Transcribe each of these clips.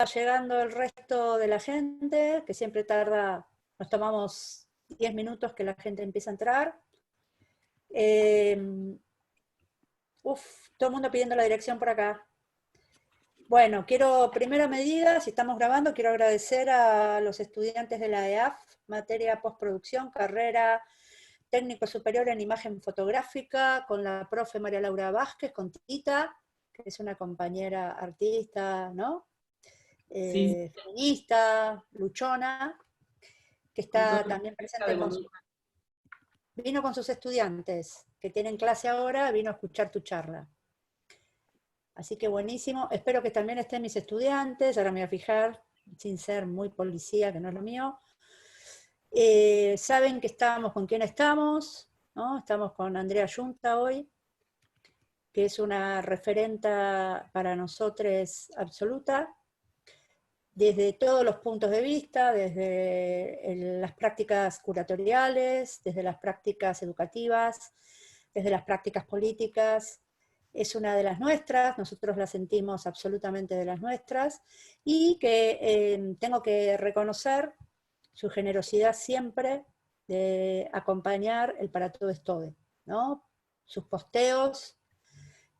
llegando el resto de la gente, que siempre tarda, nos tomamos 10 minutos que la gente empieza a entrar. Todo el mundo pidiendo la dirección por acá. Bueno, primera medida, si estamos grabando, quiero agradecer a los estudiantes de la EAF, materia postproducción, carrera técnico superior en imagen fotográfica, con la profe María Laura Vázquez, con Tita, que es una compañera artista, ¿no? Sí. Feminista, luchona, que está también presente vino con sus estudiantes, que tienen clase ahora, vino a escuchar tu charla. Así que buenísimo, espero que también estén mis estudiantes, ahora me voy a fijar, sin ser muy policía, que no es lo mío. Saben que estamos con quién estamos, ¿no? Estamos con Andrea Yunta hoy, que es una referenta para nosotros absoluta, desde todos los puntos de vista, desde las prácticas curatoriales, desde las prácticas educativas, desde las prácticas políticas. Es una de las nuestras, nosotros la sentimos absolutamente de las nuestras, y que tengo que reconocer su generosidad siempre de acompañar el Para Todes Tode, ¿no? Sus posteos,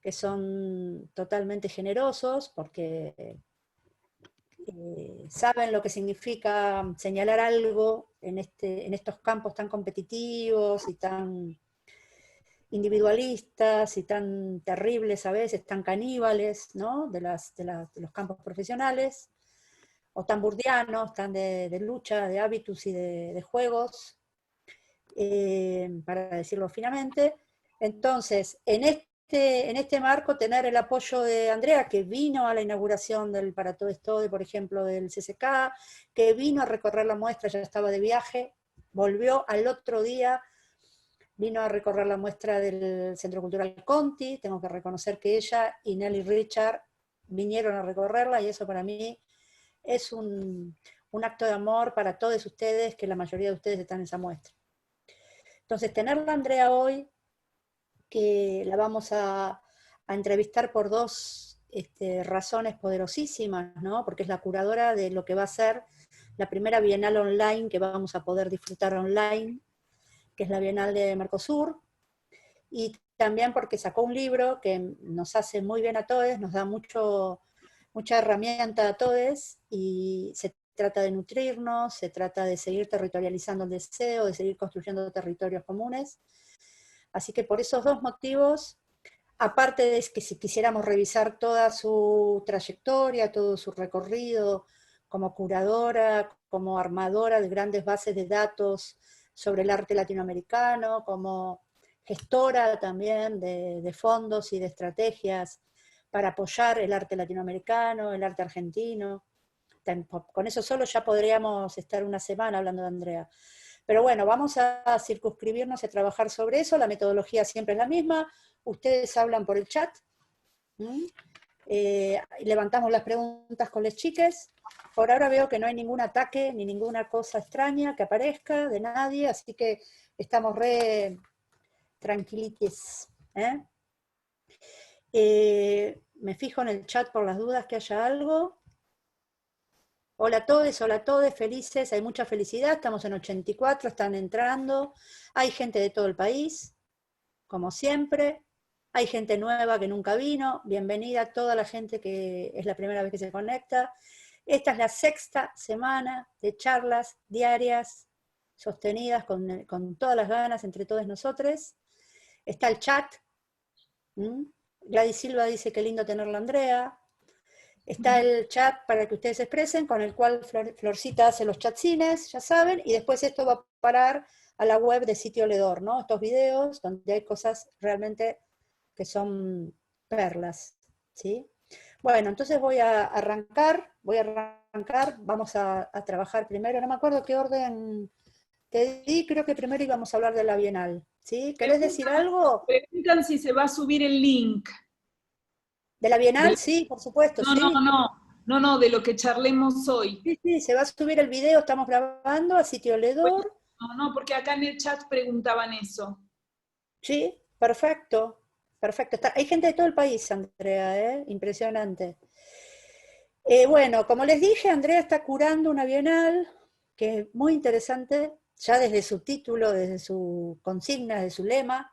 que son totalmente generosos, porque saben lo que significa señalar algo en estos campos tan competitivos y tan individualistas y tan terribles a veces, tan caníbales, ¿no? de los campos profesionales, o tan burdianos, tan de lucha, de hábitos y de juegos, para decirlo finamente. Entonces, en este marco, tener el apoyo de Andrea, que vino a la inauguración del Para Todes Tode, por ejemplo, del CCK, que vino a recorrer la muestra, ya estaba de viaje, volvió al otro día, vino a recorrer la muestra del Centro Cultural Conti. Tengo que reconocer que ella y Nelly Richard vinieron a recorrerla, y eso para mí es un acto de amor para todos ustedes, que la mayoría de ustedes están en esa muestra. Entonces, tenerla Andrea hoy, que la vamos a entrevistar por dos razones poderosísimas, ¿no? Porque es la curadora de lo que va a ser la primera Bienal online que vamos a poder disfrutar online, que es la Bienal de Mercosur, y también porque sacó un libro que nos hace muy bien a todos, nos da mucha herramienta a todos, y se trata de nutrirnos, se trata de seguir territorializando el deseo, de seguir construyendo territorios comunes. Así que por esos dos motivos, aparte de que si quisiéramos revisar toda su trayectoria, todo su recorrido como curadora, como armadora de grandes bases de datos sobre el arte latinoamericano, como gestora también de fondos y de estrategias para apoyar el arte latinoamericano, el arte argentino. Con eso solo ya podríamos estar una semana hablando de Andrea. Pero bueno, vamos a circunscribirnos a trabajar sobre eso, la metodología siempre es la misma, ustedes hablan por el chat, levantamos las preguntas con las chiques. Por ahora veo que no hay ningún ataque ni ninguna cosa extraña que aparezca de nadie, así que estamos re tranquilites. Me fijo en el chat por las dudas que haya algo. Hola a todos, felices, hay mucha felicidad, estamos en 84, están entrando, hay gente de todo el país, como siempre, hay gente nueva que nunca vino, bienvenida a toda la gente que es la primera vez que se conecta. Esta es la sexta semana de charlas diarias, sostenidas con todas las ganas entre todos nosotros. Está el chat. Gladys Silva dice que lindo tenerla, Andrea. Está el chat para que ustedes se expresen, con el cual Florcita hace los chatcines, ya saben, y después esto va a parar a la web de Sitio Ledor, ¿no? Estos videos donde hay cosas realmente que son perlas, ¿sí? Bueno, entonces voy a arrancar, vamos a trabajar primero, no me acuerdo qué orden te di, creo que primero íbamos a hablar de la Bienal, ¿sí? ¿Querés decir algo? Preguntan si se va a subir el link. ¿De la Bienal? Sí, por supuesto, sí. No, de lo que charlemos hoy. Sí, se va a subir el video, estamos grabando a Sitio Ledor. No, porque acá en el chat preguntaban eso. Sí, perfecto. Hay gente de todo el país, Andrea, impresionante. Bueno, como les dije, Andrea está curando una bienal que es muy interesante, ya desde su título, desde su consigna, desde su lema.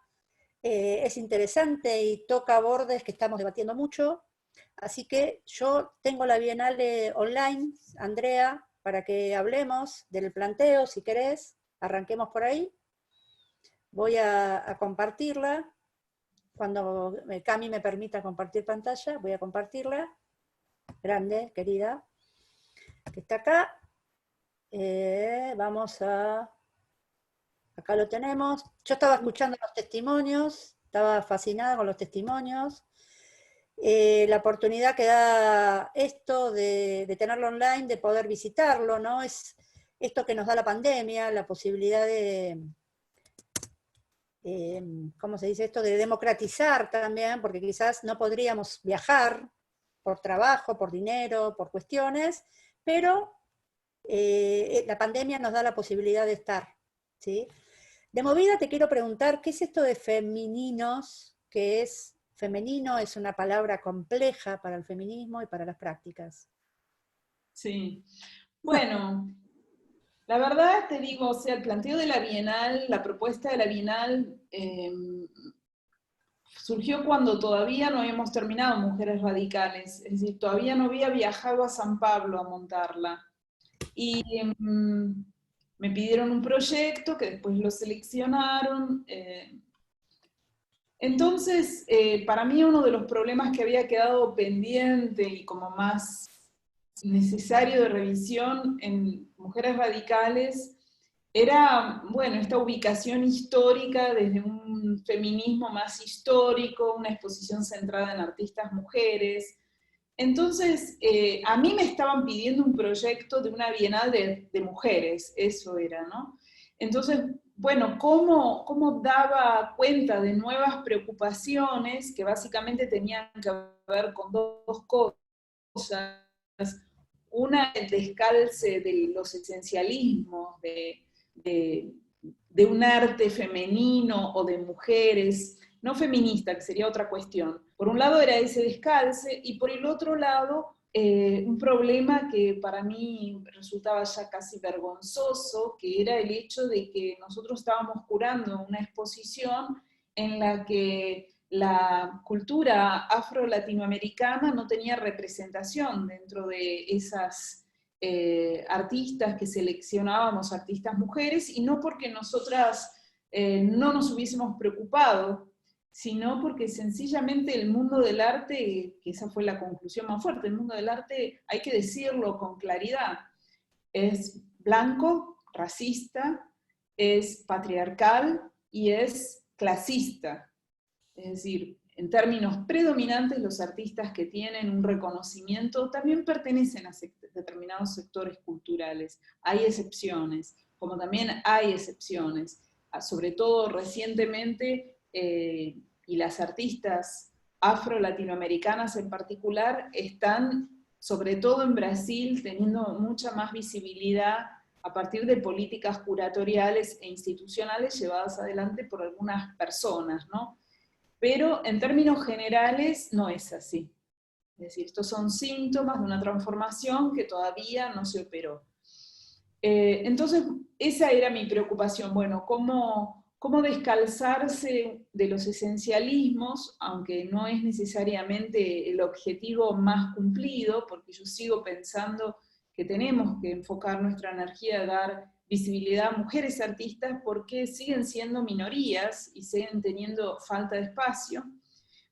Es interesante y toca bordes que estamos debatiendo mucho. Así que yo tengo la bienal online, Andrea, para que hablemos del planteo, si querés. Arranquemos por ahí. Voy a compartirla. Cuando Cami me permita compartir pantalla, voy a compartirla. Grande, querida, que está acá. Vamos a... Acá lo tenemos. Yo estaba escuchando los testimonios, estaba fascinada con los testimonios. La oportunidad que da esto de tenerlo online, de poder visitarlo, ¿no? Es esto que nos da la pandemia, la posibilidad de, ¿cómo se dice esto? De democratizar también, porque quizás no podríamos viajar por trabajo, por dinero, por cuestiones, pero la pandemia nos da la posibilidad de estar, ¿sí? De movida te quiero preguntar, ¿qué es esto de femeninos? ¿Qué es femenino? Es una palabra compleja para el feminismo y para las prácticas. Sí. Bueno, la verdad te digo, o sea, el planteo de la Bienal, la propuesta de la Bienal, surgió cuando todavía no habíamos terminado Mujeres Radicales, es decir, todavía no había viajado a San Pablo a montarla. Y me pidieron un proyecto que después lo seleccionaron. Entonces, para mí uno de los problemas que había quedado pendiente y como más necesario de revisión en Mujeres Radicales era, bueno, esta ubicación histórica desde un feminismo más histórico, una exposición centrada en artistas mujeres. Entonces, a mí me estaban pidiendo un proyecto de una bienal de mujeres, eso era, ¿no? Entonces, bueno, ¿cómo daba cuenta de nuevas preocupaciones que básicamente tenían que ver con dos cosas? Una, el descalce de los esencialismos, de un arte femenino o de mujeres, no feminista, que sería otra cuestión. Por un lado era ese descalce, y por el otro lado, un problema que para mí resultaba ya casi vergonzoso, que era el hecho de que nosotros estábamos curando una exposición en la que la cultura afro-latinoamericana no tenía representación dentro de esas artistas que seleccionábamos, artistas mujeres, y no porque nosotras no nos hubiésemos preocupado, sino porque sencillamente el mundo del arte, que esa fue la conclusión más fuerte, el mundo del arte, hay que decirlo con claridad, es blanco, racista, es patriarcal y es clasista. Es decir, en términos predominantes, los artistas que tienen un reconocimiento también pertenecen a determinados sectores culturales. Hay excepciones, como también hay excepciones. Sobre todo recientemente, y las artistas afro-latinoamericanas en particular están, sobre todo en Brasil, teniendo mucha más visibilidad a partir de políticas curatoriales e institucionales llevadas adelante por algunas personas, ¿no? Pero en términos generales no es así. Es decir, estos son síntomas de una transformación que todavía no se operó. Entonces, esa era mi preocupación. Bueno, ¿cómo descalzarse de los esencialismos, aunque no es necesariamente el objetivo más cumplido, porque yo sigo pensando que tenemos que enfocar nuestra energía a dar visibilidad a mujeres artistas porque siguen siendo minorías y siguen teniendo falta de espacio.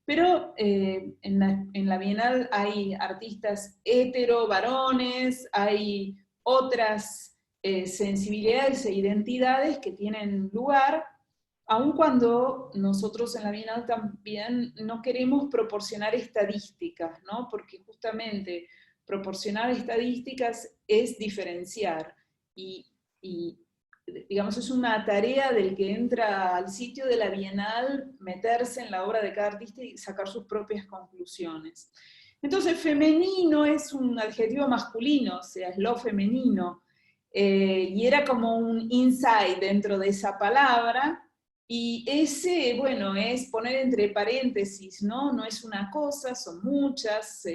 Pero en la Bienal hay artistas hetero, varones, hay otras sensibilidades e identidades que tienen lugar, aun cuando nosotros en la Bienal también no queremos proporcionar estadísticas, ¿no? Porque justamente proporcionar estadísticas es diferenciar, y digamos, es una tarea del que entra al sitio de la Bienal meterse en la obra de cada artista y sacar sus propias conclusiones. Entonces, femenino es un adjetivo masculino, o sea, es lo femenino, y era como un insight dentro de esa palabra, y ese, bueno, es poner entre paréntesis, ¿no? No es una cosa, son muchas,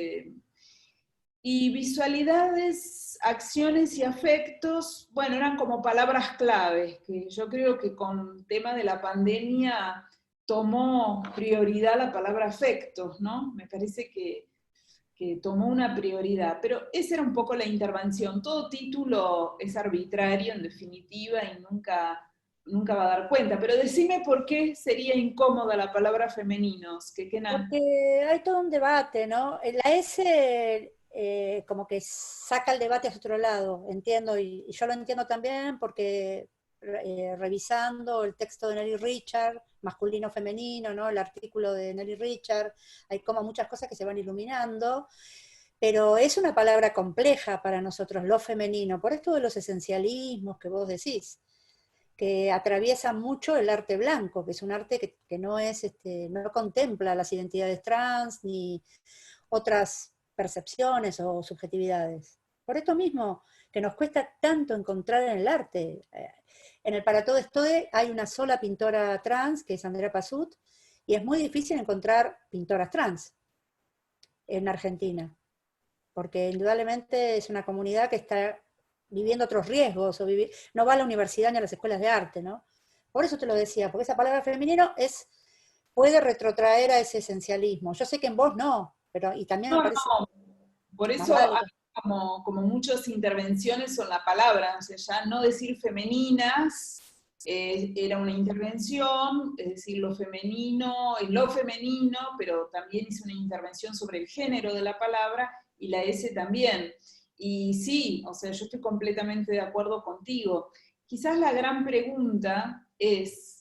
Y visualidades, acciones y afectos, bueno, eran como palabras claves, que yo creo que con el tema de la pandemia tomó prioridad la palabra afectos, ¿no? Me parece que tomó una prioridad, pero esa era un poco la intervención. Todo título es arbitrario, en definitiva, y nunca va a dar cuenta. Pero decime por qué sería incómoda la palabra femeninos, que Kenan. Porque hay todo un debate, ¿no? La S como que saca el debate hacia otro lado, entiendo, y yo lo entiendo también porque revisando el texto de Nelly Richard, masculino-femenino, ¿no? El artículo de Nelly Richard, hay como muchas cosas que se van iluminando, pero es una palabra compleja para nosotros, lo femenino, por esto de los esencialismos que vos decís, que atraviesa mucho el arte blanco, que es un arte que no es, no contempla las identidades trans ni otras percepciones o subjetividades. Por esto mismo, que nos cuesta tanto encontrar en el arte. En el Para Todo Estoy hay una sola pintora trans, que es Andrea Pazut, y es muy difícil encontrar pintoras trans en Argentina, porque indudablemente es una comunidad que está viviendo otros riesgos, no va a la universidad ni a las escuelas de arte, ¿no? Por eso te lo decía, porque esa palabra femenino puede retrotraer a ese esencialismo. Yo sé que en vos no, pero y también me No, parece no, por más eso vale. hay como muchas intervenciones son la palabra, o sea, ya no decir femeninas era una intervención, es decir, lo femenino, es lo femenino, pero también hice una intervención sobre el género de la palabra, y la S también. Y sí, o sea, yo estoy completamente de acuerdo contigo. Quizás la gran pregunta es,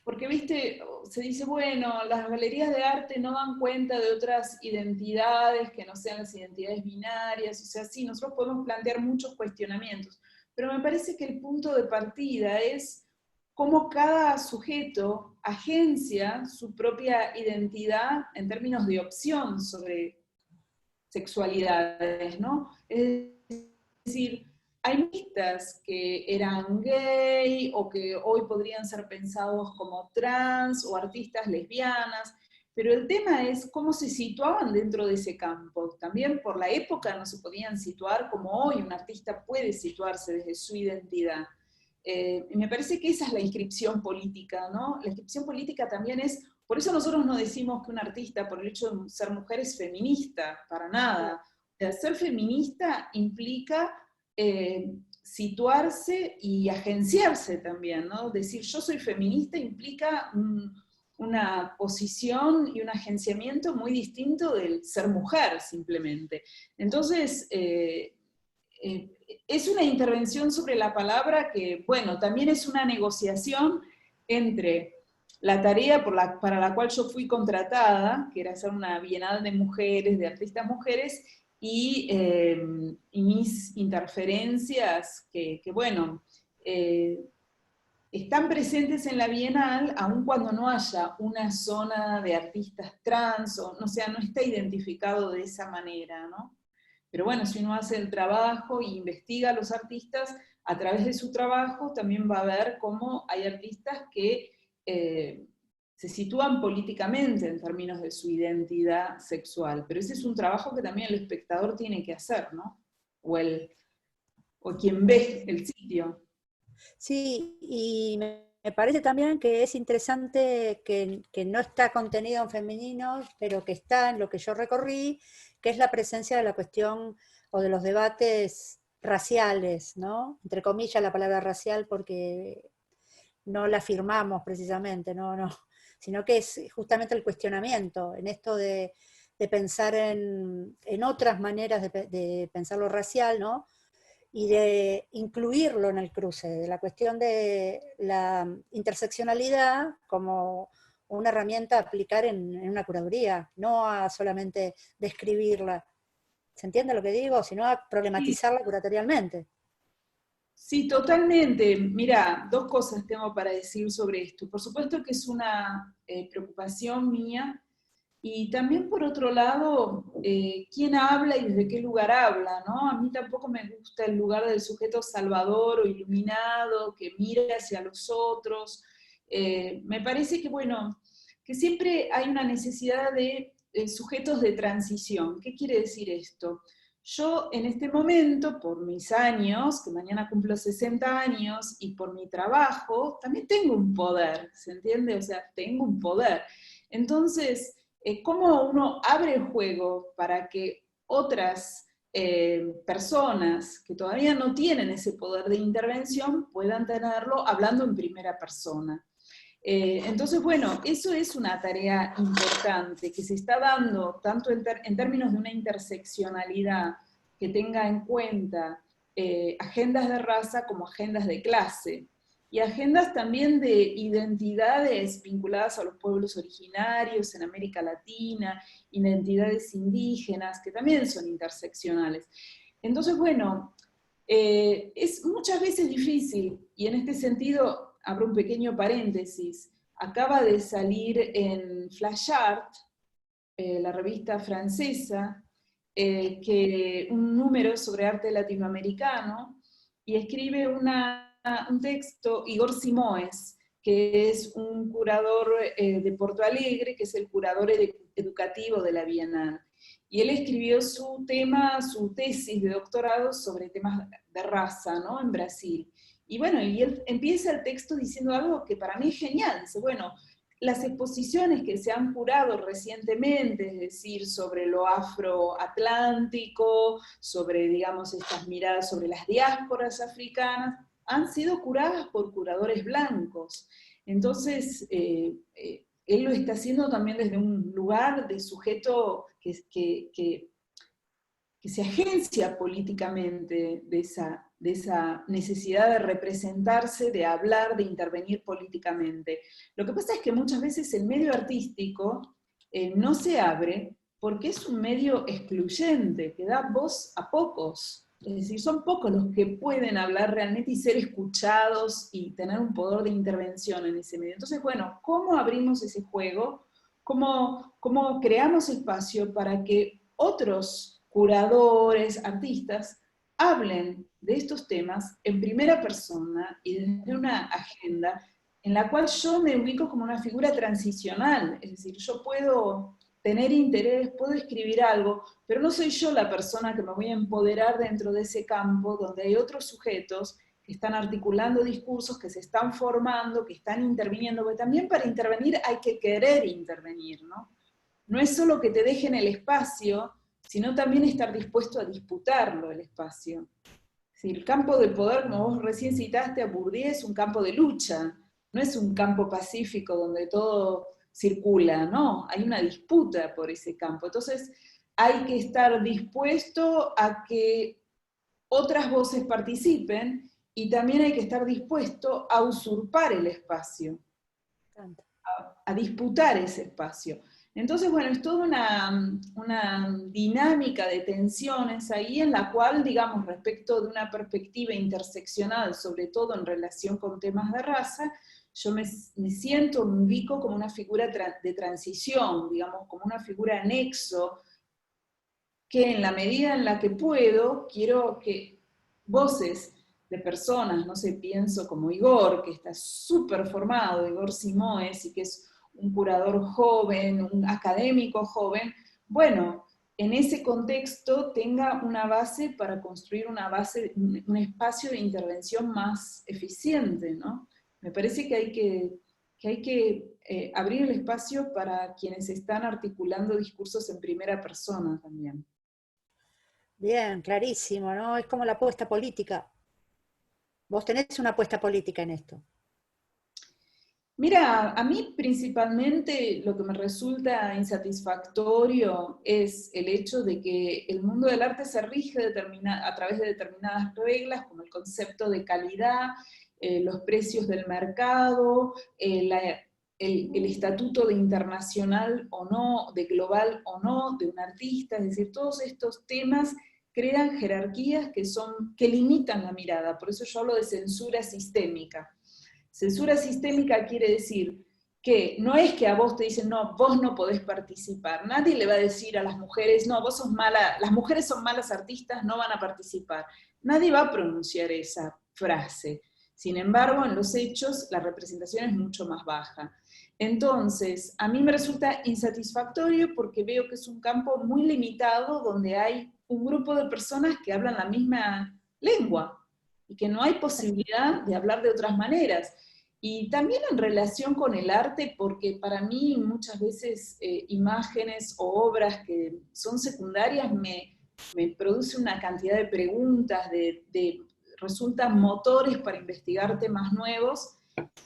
porque, viste, se dice, bueno, las galerías de arte no dan cuenta de otras identidades que no sean las identidades binarias, o sea, sí, nosotros podemos plantear muchos cuestionamientos, pero me parece que el punto de partida es cómo cada sujeto agencia su propia identidad en términos de opción sobre sexualidades, ¿no? Es decir, hay artistas que eran gay o que hoy podrían ser pensados como trans o artistas lesbianas, pero el tema es cómo se situaban dentro de ese campo. También por la época no se podían situar como hoy un artista puede situarse desde su identidad. Y me parece que esa es la inscripción política, ¿no? La inscripción política también es, por eso nosotros no decimos que un artista, por el hecho de ser mujer, es feminista, para nada. O sea, ser feminista implica situarse y agenciarse también, ¿no? Decir yo soy feminista implica una posición y un agenciamiento muy distinto del ser mujer, simplemente. Entonces, es una intervención sobre la palabra que, bueno, también es una negociación entre la tarea para la cual yo fui contratada, que era hacer una bienal de mujeres, de artistas mujeres, y mis interferencias que bueno, están presentes en la Bienal, aun cuando no haya una zona de artistas trans, o sea, no está identificado de esa manera, ¿no? Pero bueno, si uno hace el trabajo e investiga a los artistas, a través de su trabajo también va a ver cómo hay artistas que se sitúan políticamente en términos de su identidad sexual. Pero ese es un trabajo que también el espectador tiene que hacer, ¿no? O quien ve el sitio. Sí, y me parece también que es interesante que no está contenido en femenino, pero que está en lo que yo recorrí, que es la presencia de la cuestión o de los debates raciales, ¿no? Entre comillas la palabra racial porque no la afirmamos precisamente, no, sino que es justamente el cuestionamiento en esto de pensar en otras maneras de pensar lo racial, ¿no? Y de incluirlo en el cruce, de la cuestión de la interseccionalidad como una herramienta a aplicar en una curaduría, no a solamente describirla. ¿Se entiende lo que digo? Sino a Sí, problematizarla curatorialmente. sí, totalmente. Mira, dos cosas tengo para decir sobre esto. Por supuesto que es una preocupación mía. Y también, por otro lado, quién habla y desde qué lugar habla, ¿no? A mí tampoco me gusta el lugar del sujeto salvador o iluminado, que mira hacia los otros. Me parece que, bueno, que siempre hay una necesidad de sujetos de transición. ¿Qué quiere decir esto? Yo en este momento, por mis años, que mañana cumplo 60 años, y por mi trabajo, también tengo un poder, ¿se entiende? O sea, tengo un poder. Entonces, ¿cómo uno abre el juego para que otras personas que todavía no tienen ese poder de intervención puedan tenerlo hablando en primera persona? Entonces, bueno, eso es una tarea importante que se está dando tanto en términos de una interseccionalidad que tenga en cuenta agendas de raza como agendas de clase, y agendas también de identidades vinculadas a los pueblos originarios en América Latina, identidades indígenas, que también son interseccionales. Entonces, bueno, es muchas veces difícil, y en este sentido abro un pequeño paréntesis. Acaba de salir en Flash Art, la revista francesa, un número sobre arte latinoamericano, y escribe un texto Igor Simoes, que es un curador de Porto Alegre, que es el curador educativo de la Bienal. Y él escribió su tesis de doctorado sobre temas de raza, ¿no?, en Brasil. Y bueno, y él empieza el texto diciendo algo que para mí es genial. Dice, bueno, las exposiciones que se han curado recientemente, es decir, sobre lo afroatlántico, sobre, digamos, estas miradas sobre las diásporas africanas, han sido curadas por curadores blancos. Entonces, él lo está haciendo también desde un lugar de sujeto que se agencia políticamente de esa necesidad de representarse, de hablar, de intervenir políticamente. Lo que pasa es que muchas veces el medio artístico no se abre porque es un medio excluyente, que da voz a pocos. Es decir, son pocos los que pueden hablar realmente y ser escuchados y tener un poder de intervención en ese medio. Entonces, bueno, ¿cómo abrimos ese juego? ¿Cómo creamos espacio para que otros curadores, artistas, hablen de estos temas en primera persona y desde una agenda en la cual yo me ubico como una figura transicional? Es decir, yo puedo tener interés, puedo escribir algo, pero no soy yo la persona que me voy a empoderar dentro de ese campo donde hay otros sujetos que están articulando discursos, que se están formando, que están interviniendo, porque también para intervenir hay que querer intervenir, ¿no? No es solo que te dejen el espacio, sino también estar dispuesto a disputarlo el espacio. Si el campo del poder, como vos recién citaste a Bourdieu, es un campo de lucha, no es un campo pacífico donde todo circula, no, hay una disputa por ese campo. Entonces hay que estar dispuesto a que otras voces participen, y también hay que estar dispuesto a usurpar el espacio, a disputar ese espacio. Entonces, bueno, es toda una dinámica de tensiones ahí en la cual, digamos, respecto de una perspectiva interseccional, sobre todo en relación con temas de raza, yo me siento, me ubico como una figura de transición, digamos, como una figura nexo, que en la medida en la que puedo, quiero que voces de personas, no sé, pienso como Igor, que está súper formado, Igor Simoes, y que es un curador joven, un académico joven, bueno, en ese contexto tenga una base para construir una base, un espacio de intervención más eficiente, ¿no? Me parece que hay que abrir el espacio para quienes están articulando discursos en primera persona también. Bien, clarísimo, ¿no? Es como la apuesta política. Vos tenés una apuesta política en esto. Mira, a mí principalmente lo que me resulta insatisfactorio es el hecho de que el mundo del arte se rige a través de determinadas reglas, como el concepto de calidad, los precios del mercado, el estatuto de internacional o no, de global o no, de un artista. Es decir, todos estos temas crean jerarquías que limitan la mirada. Por eso yo hablo de censura sistémica. Censura sistémica quiere decir que no es que a vos te dicen, no, vos no podés participar. Nadie le va a decir a las mujeres, no, vos sos mala, las mujeres son malas artistas, no van a participar. Nadie va a pronunciar esa frase, Sin embargo, en los hechos, la representación es mucho más baja. Entonces, a mí me resulta insatisfactorio porque veo que es un campo muy limitado donde hay un grupo de personas que hablan la misma lengua y que no hay posibilidad de hablar de otras maneras. Y también en relación con el arte, porque para mí muchas veces imágenes o obras que son secundarias me produce una cantidad de preguntas, resultan motores para investigar temas nuevos,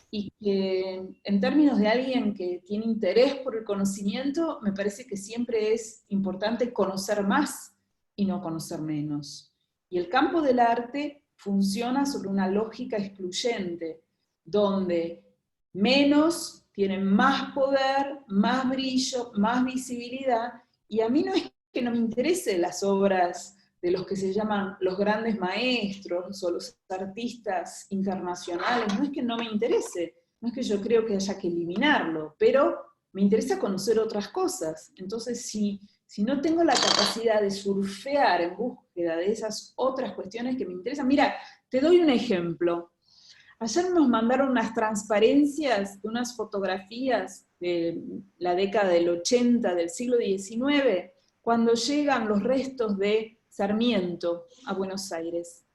y que en términos de alguien que tiene interés por el conocimiento, me parece que siempre es importante conocer más y no conocer menos. Y el campo del arte funciona sobre una lógica excluyente, donde menos tienen más poder, más brillo, más visibilidad, y a mí no es que no me interesen las obras de los que se llaman los grandes maestros o los artistas internacionales, no es que no me interese, no es que yo creo que haya que eliminarlo, pero me interesa conocer otras cosas. Entonces, si no tengo la capacidad de surfear en búsqueda de esas otras cuestiones que me interesan, mira, te doy un ejemplo. Ayer nos mandaron unas transparencias de unas fotografías de la década del 80 del siglo XIX, cuando llegan los restos de Sarmiento a Buenos Aires.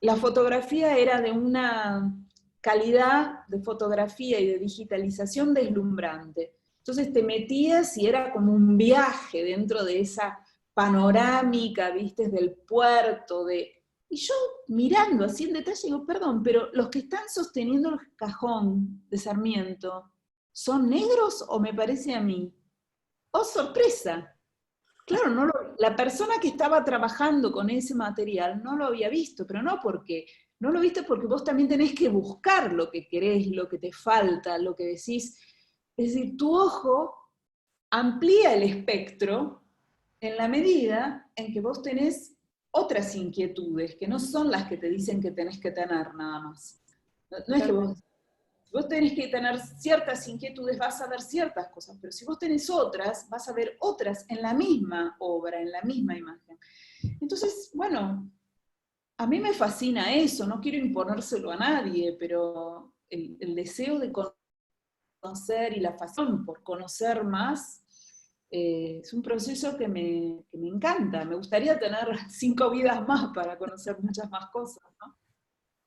La fotografía era de una calidad de fotografía y de digitalización deslumbrante. Entonces te metías y era como un viaje dentro de esa panorámica, viste, del puerto, y yo mirando así en detalle digo, perdón, pero los que están sosteniendo el cajón de Sarmiento, ¿son negros o me parece a mí? ¡Oh, sorpresa! Claro, la persona que estaba trabajando con ese material no lo había visto, pero no lo viste porque vos también tenés que buscar lo que querés, lo que te falta, lo que decís. Es decir, tu ojo amplía el espectro en la medida en que vos tenés otras inquietudes, que no son las que te dicen que tenés que tener nada más. No es que vos tenés que tener ciertas inquietudes, vas a ver ciertas cosas, pero si vos tenés otras, vas a ver otras en la misma obra, en la misma imagen. Entonces, bueno, a mí me fascina eso, no quiero imponérselo a nadie, pero el deseo de conocer y la pasión por conocer más es un proceso que me encanta. Me gustaría tener 5 vidas más para conocer muchas más cosas, ¿no?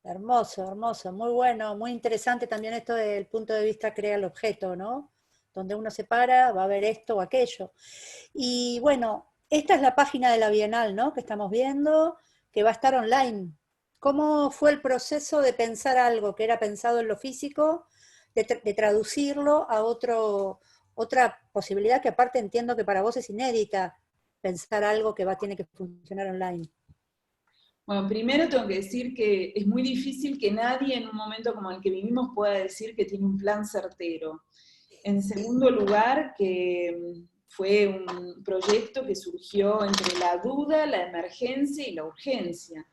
Hermoso, hermoso, muy bueno, muy interesante también esto del punto de vista crea el objeto, ¿no? Donde uno se para, va a ver esto o aquello. Y bueno, esta es la página de la Bienal, ¿no? Que estamos viendo, que va a estar online. ¿Cómo fue el proceso de pensar algo que era pensado en lo físico, de traducirlo a otra posibilidad que aparte entiendo que para vos es inédita, pensar algo que tiene que funcionar online? Bueno, primero tengo que decir que es muy difícil que nadie en un momento como el que vivimos pueda decir que tiene un plan certero. En segundo lugar, que fue un proyecto que surgió entre la duda, la emergencia y la urgencia.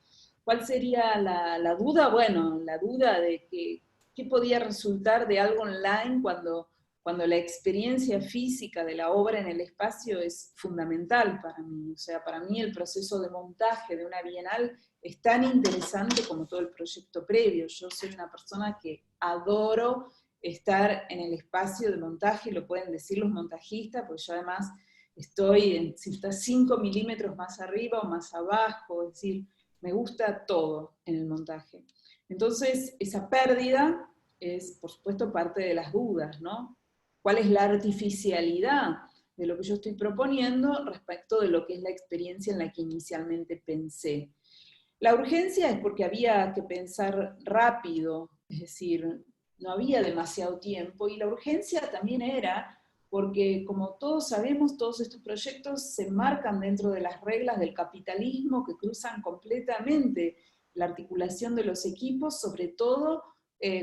¿Cuál sería la duda? Bueno, la duda de qué podía resultar de algo online cuando la experiencia física de la obra en el espacio es fundamental para mí. O sea, para mí el proceso de montaje de una bienal es tan interesante como todo el proyecto previo. Yo soy una persona que adoro estar en el espacio de montaje, lo pueden decir los montajistas, porque yo además estoy, si está 5 milímetros más arriba o más abajo, es decir, me gusta todo en el montaje. Entonces, esa pérdida es, por supuesto, parte de las dudas, ¿no? ¿Cuál es la artificialidad de lo que yo estoy proponiendo respecto de lo que es la experiencia en la que inicialmente pensé? La urgencia es porque había que pensar rápido, es decir, no había demasiado tiempo, y la urgencia también era porque, como todos sabemos, todos estos proyectos se marcan dentro de las reglas del capitalismo que cruzan completamente la articulación de los equipos, sobre todo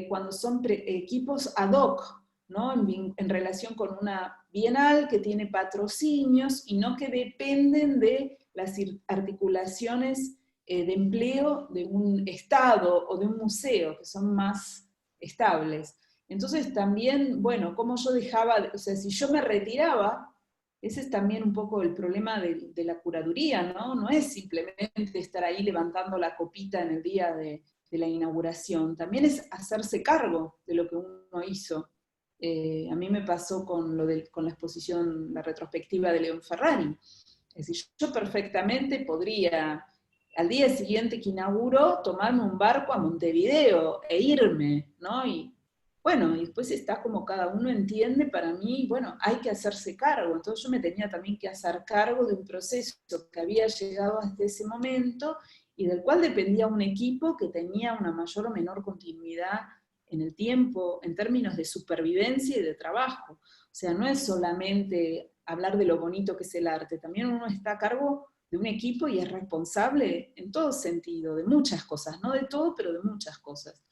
cuando son equipos ad hoc, ¿no? En relación con una bienal que tiene patrocinios y no que dependen de las articulaciones de empleo de un Estado o de un museo, que son más estables. Entonces también, bueno, como yo dejaba, o sea, si yo me retiraba, ese es también un poco el problema de la curaduría, ¿no? No es simplemente estar ahí levantando la copita en el día de la inauguración, también es hacerse cargo de lo que uno hizo. A mí me pasó con la exposición, la retrospectiva de León Ferrari. Es decir, yo perfectamente podría, al día siguiente que inauguró, tomarme un barco a Montevideo e irme, ¿no? Y bueno, y después está como cada uno entiende, para mí, bueno, hay que hacerse cargo. Entonces yo me tenía también que hacer cargo de un proceso que había llegado hasta ese momento y del cual dependía un equipo que tenía una mayor o menor continuidad en el tiempo, en términos de supervivencia y de trabajo. O sea, no es solamente hablar de lo bonito que es el arte, también uno está a cargo de un equipo y es responsable en todo sentido, de muchas cosas, no de todo, pero de muchas cosas.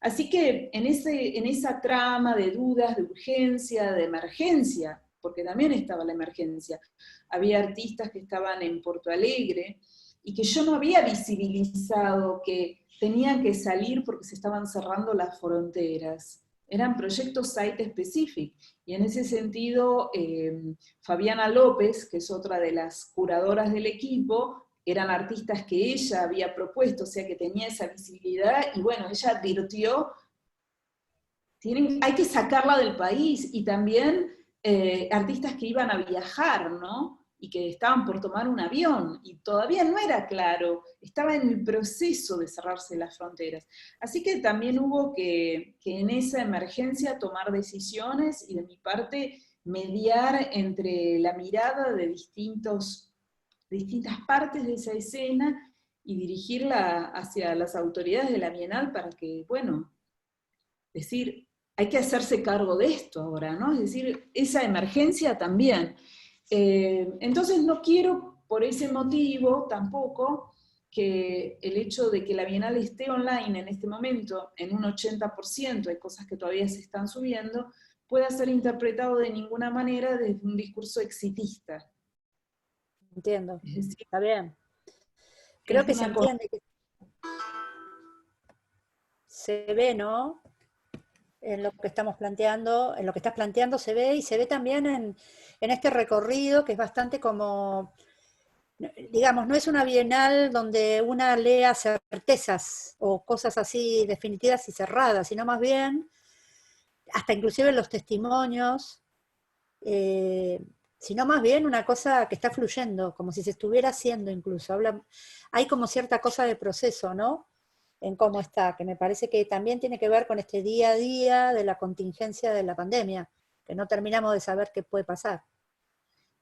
Así que en esa trama de dudas, de urgencia, de emergencia, porque también estaba la emergencia, había artistas que estaban en Porto Alegre y que yo no había visibilizado que tenían que salir porque se estaban cerrando las fronteras. Eran proyectos site-specific. Y en ese sentido, Fabiana López, que es otra de las curadoras del equipo, eran artistas que ella había propuesto, o sea que tenía esa visibilidad, y bueno, ella advirtió, hay que sacarla del país, y también artistas que iban a viajar, ¿no? Y que estaban por tomar un avión, y todavía no era claro, estaba en el proceso de cerrarse las fronteras. Así que también hubo que en esa emergencia tomar decisiones, y de mi parte mediar entre la mirada de distintas partes de esa escena, y dirigirla hacia las autoridades de la Bienal para que, bueno, decir, hay que hacerse cargo de esto ahora, ¿no? Es decir, esa emergencia también. Entonces no quiero, por ese motivo, tampoco, que el hecho de que la Bienal esté online en este momento, en un 80%, hay cosas que todavía se están subiendo, pueda ser interpretado de ninguna manera desde un discurso exitista. Entiendo, Es decir, está bien. es Creo que se una cosa. entiende, que se ve, ¿no? En lo que estamos planteando, en lo que estás planteando se ve, y se ve también en este recorrido que es bastante como, digamos, no es una bienal donde una lea certezas o cosas así definitivas y cerradas, sino más bien, hasta inclusive los testimonios, eh, sino más bien una cosa que está fluyendo, como si se estuviera haciendo incluso. Hay como cierta cosa de proceso, ¿no? En cómo está, que me parece que también tiene que ver con este día a día de la contingencia de la pandemia, que no terminamos de saber qué puede pasar.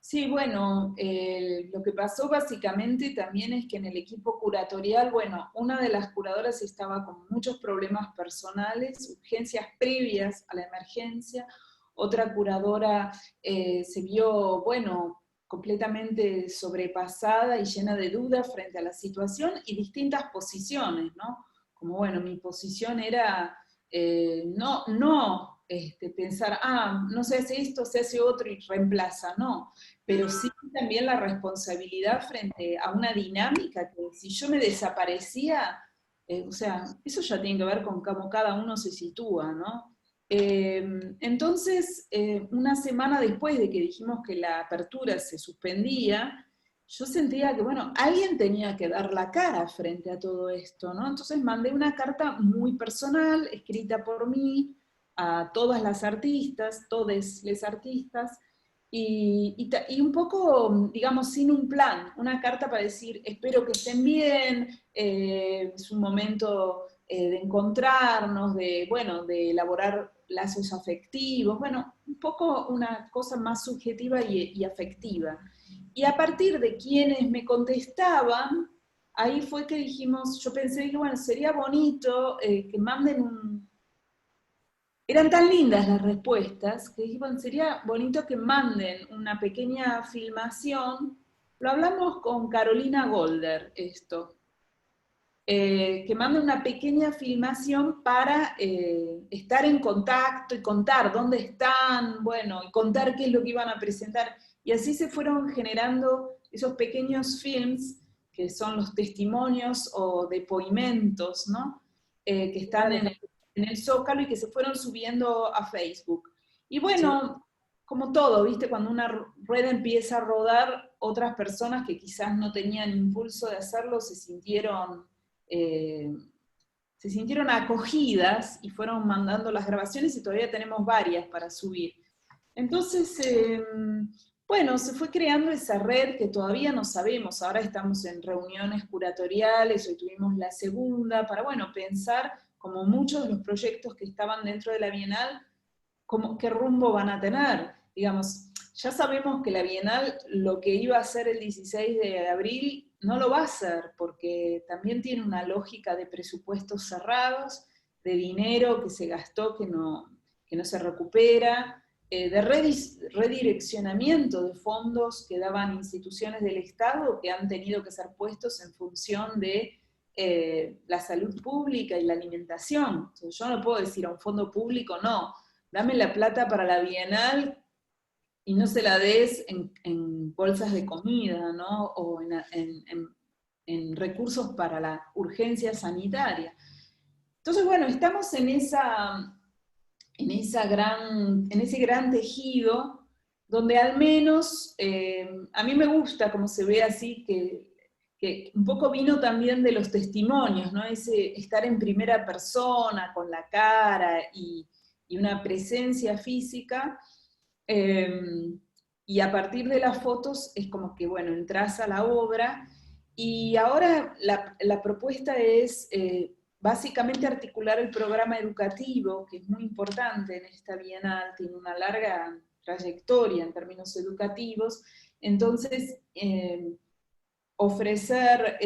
Sí, bueno, lo que pasó básicamente también es que en el equipo curatorial, bueno, una de las curadoras estaba con muchos problemas personales, urgencias previas a la emergencia, otra curadora se vio, bueno, completamente sobrepasada y llena de dudas frente a la situación y distintas posiciones, ¿no? Como, bueno, mi posición era pensar, no se hace esto, se hace otro y reemplaza, no, pero sí también la responsabilidad frente a una dinámica que si yo me desaparecía, o sea, eso ya tiene que ver con cómo cada uno se sitúa, ¿no? Entonces, una semana después de que dijimos que la apertura se suspendía, yo sentía que, bueno, alguien tenía que dar la cara frente a todo esto, ¿no? Entonces mandé una carta muy personal, escrita por mí, a todas las artistas, todes les artistas, y un poco, digamos, sin un plan, una carta para decir, espero que estén bien, es un momento de encontrarnos, de, bueno, de elaborar lazos afectivos, bueno, un poco una cosa más subjetiva y afectiva. Y a partir de quienes me contestaban, ahí fue que dijimos, yo pensé que, bueno, sería bonito que manden un... Eran tan lindas las respuestas que dije, bueno, sería bonito que manden una pequeña filmación. Lo hablamos con Carolina Golder, esto. Que mande una pequeña filmación para estar en contacto y contar dónde están, bueno, y contar qué es lo que iban a presentar. Y así se fueron generando esos pequeños films, que son los testimonios o depoimentos, ¿no? Que están Claro, en el Zócalo y que se fueron subiendo a Facebook. Y sí. bueno, como todo, ¿viste? Cuando una rueda empieza a rodar, otras personas que quizás no tenían impulso de hacerlo se sintieron eh, se sintieron acogidas y fueron mandando las grabaciones y todavía tenemos varias para subir. Entonces, bueno, se fue creando esa red que todavía no sabemos, ahora estamos en reuniones curatoriales, hoy tuvimos la segunda, para, bueno, pensar, como muchos de los proyectos que estaban dentro de la Bienal, qué rumbo van a tener. Digamos, ya sabemos que la Bienal lo que iba a hacer el 16 de abril no lo va a hacer, porque también tiene una lógica de presupuestos cerrados, de dinero que se gastó que no se recupera, de redireccionamiento de fondos que daban instituciones del Estado que han tenido que ser puestos en función de la salud pública y la alimentación. Entonces, yo no puedo decir a un fondo público, no, dame la plata para la Bienal y no se la des en bolsas de comida, ¿no? O en recursos para la urgencia sanitaria. Entonces, bueno, estamos en ese gran tejido, donde al menos, a mí me gusta como se ve así, que un poco vino también de los testimonios, ¿no? Ese estar en primera persona, con la cara y una presencia física, y a partir de las fotos es como que, bueno, entras a la obra, y ahora la propuesta es básicamente articular el programa educativo, que es muy importante en esta Bienal, tiene una larga trayectoria en términos educativos, entonces ofrecer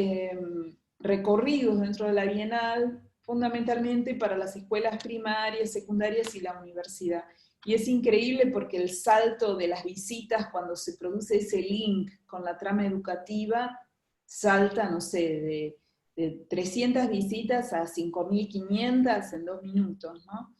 recorridos dentro de la Bienal, fundamentalmente para las escuelas primarias, secundarias y la universidad. Y es increíble porque el salto de las visitas, cuando se produce ese link con la trama educativa, salta, no sé, de 300 visitas a 5.500 en 2 minutos, ¿no?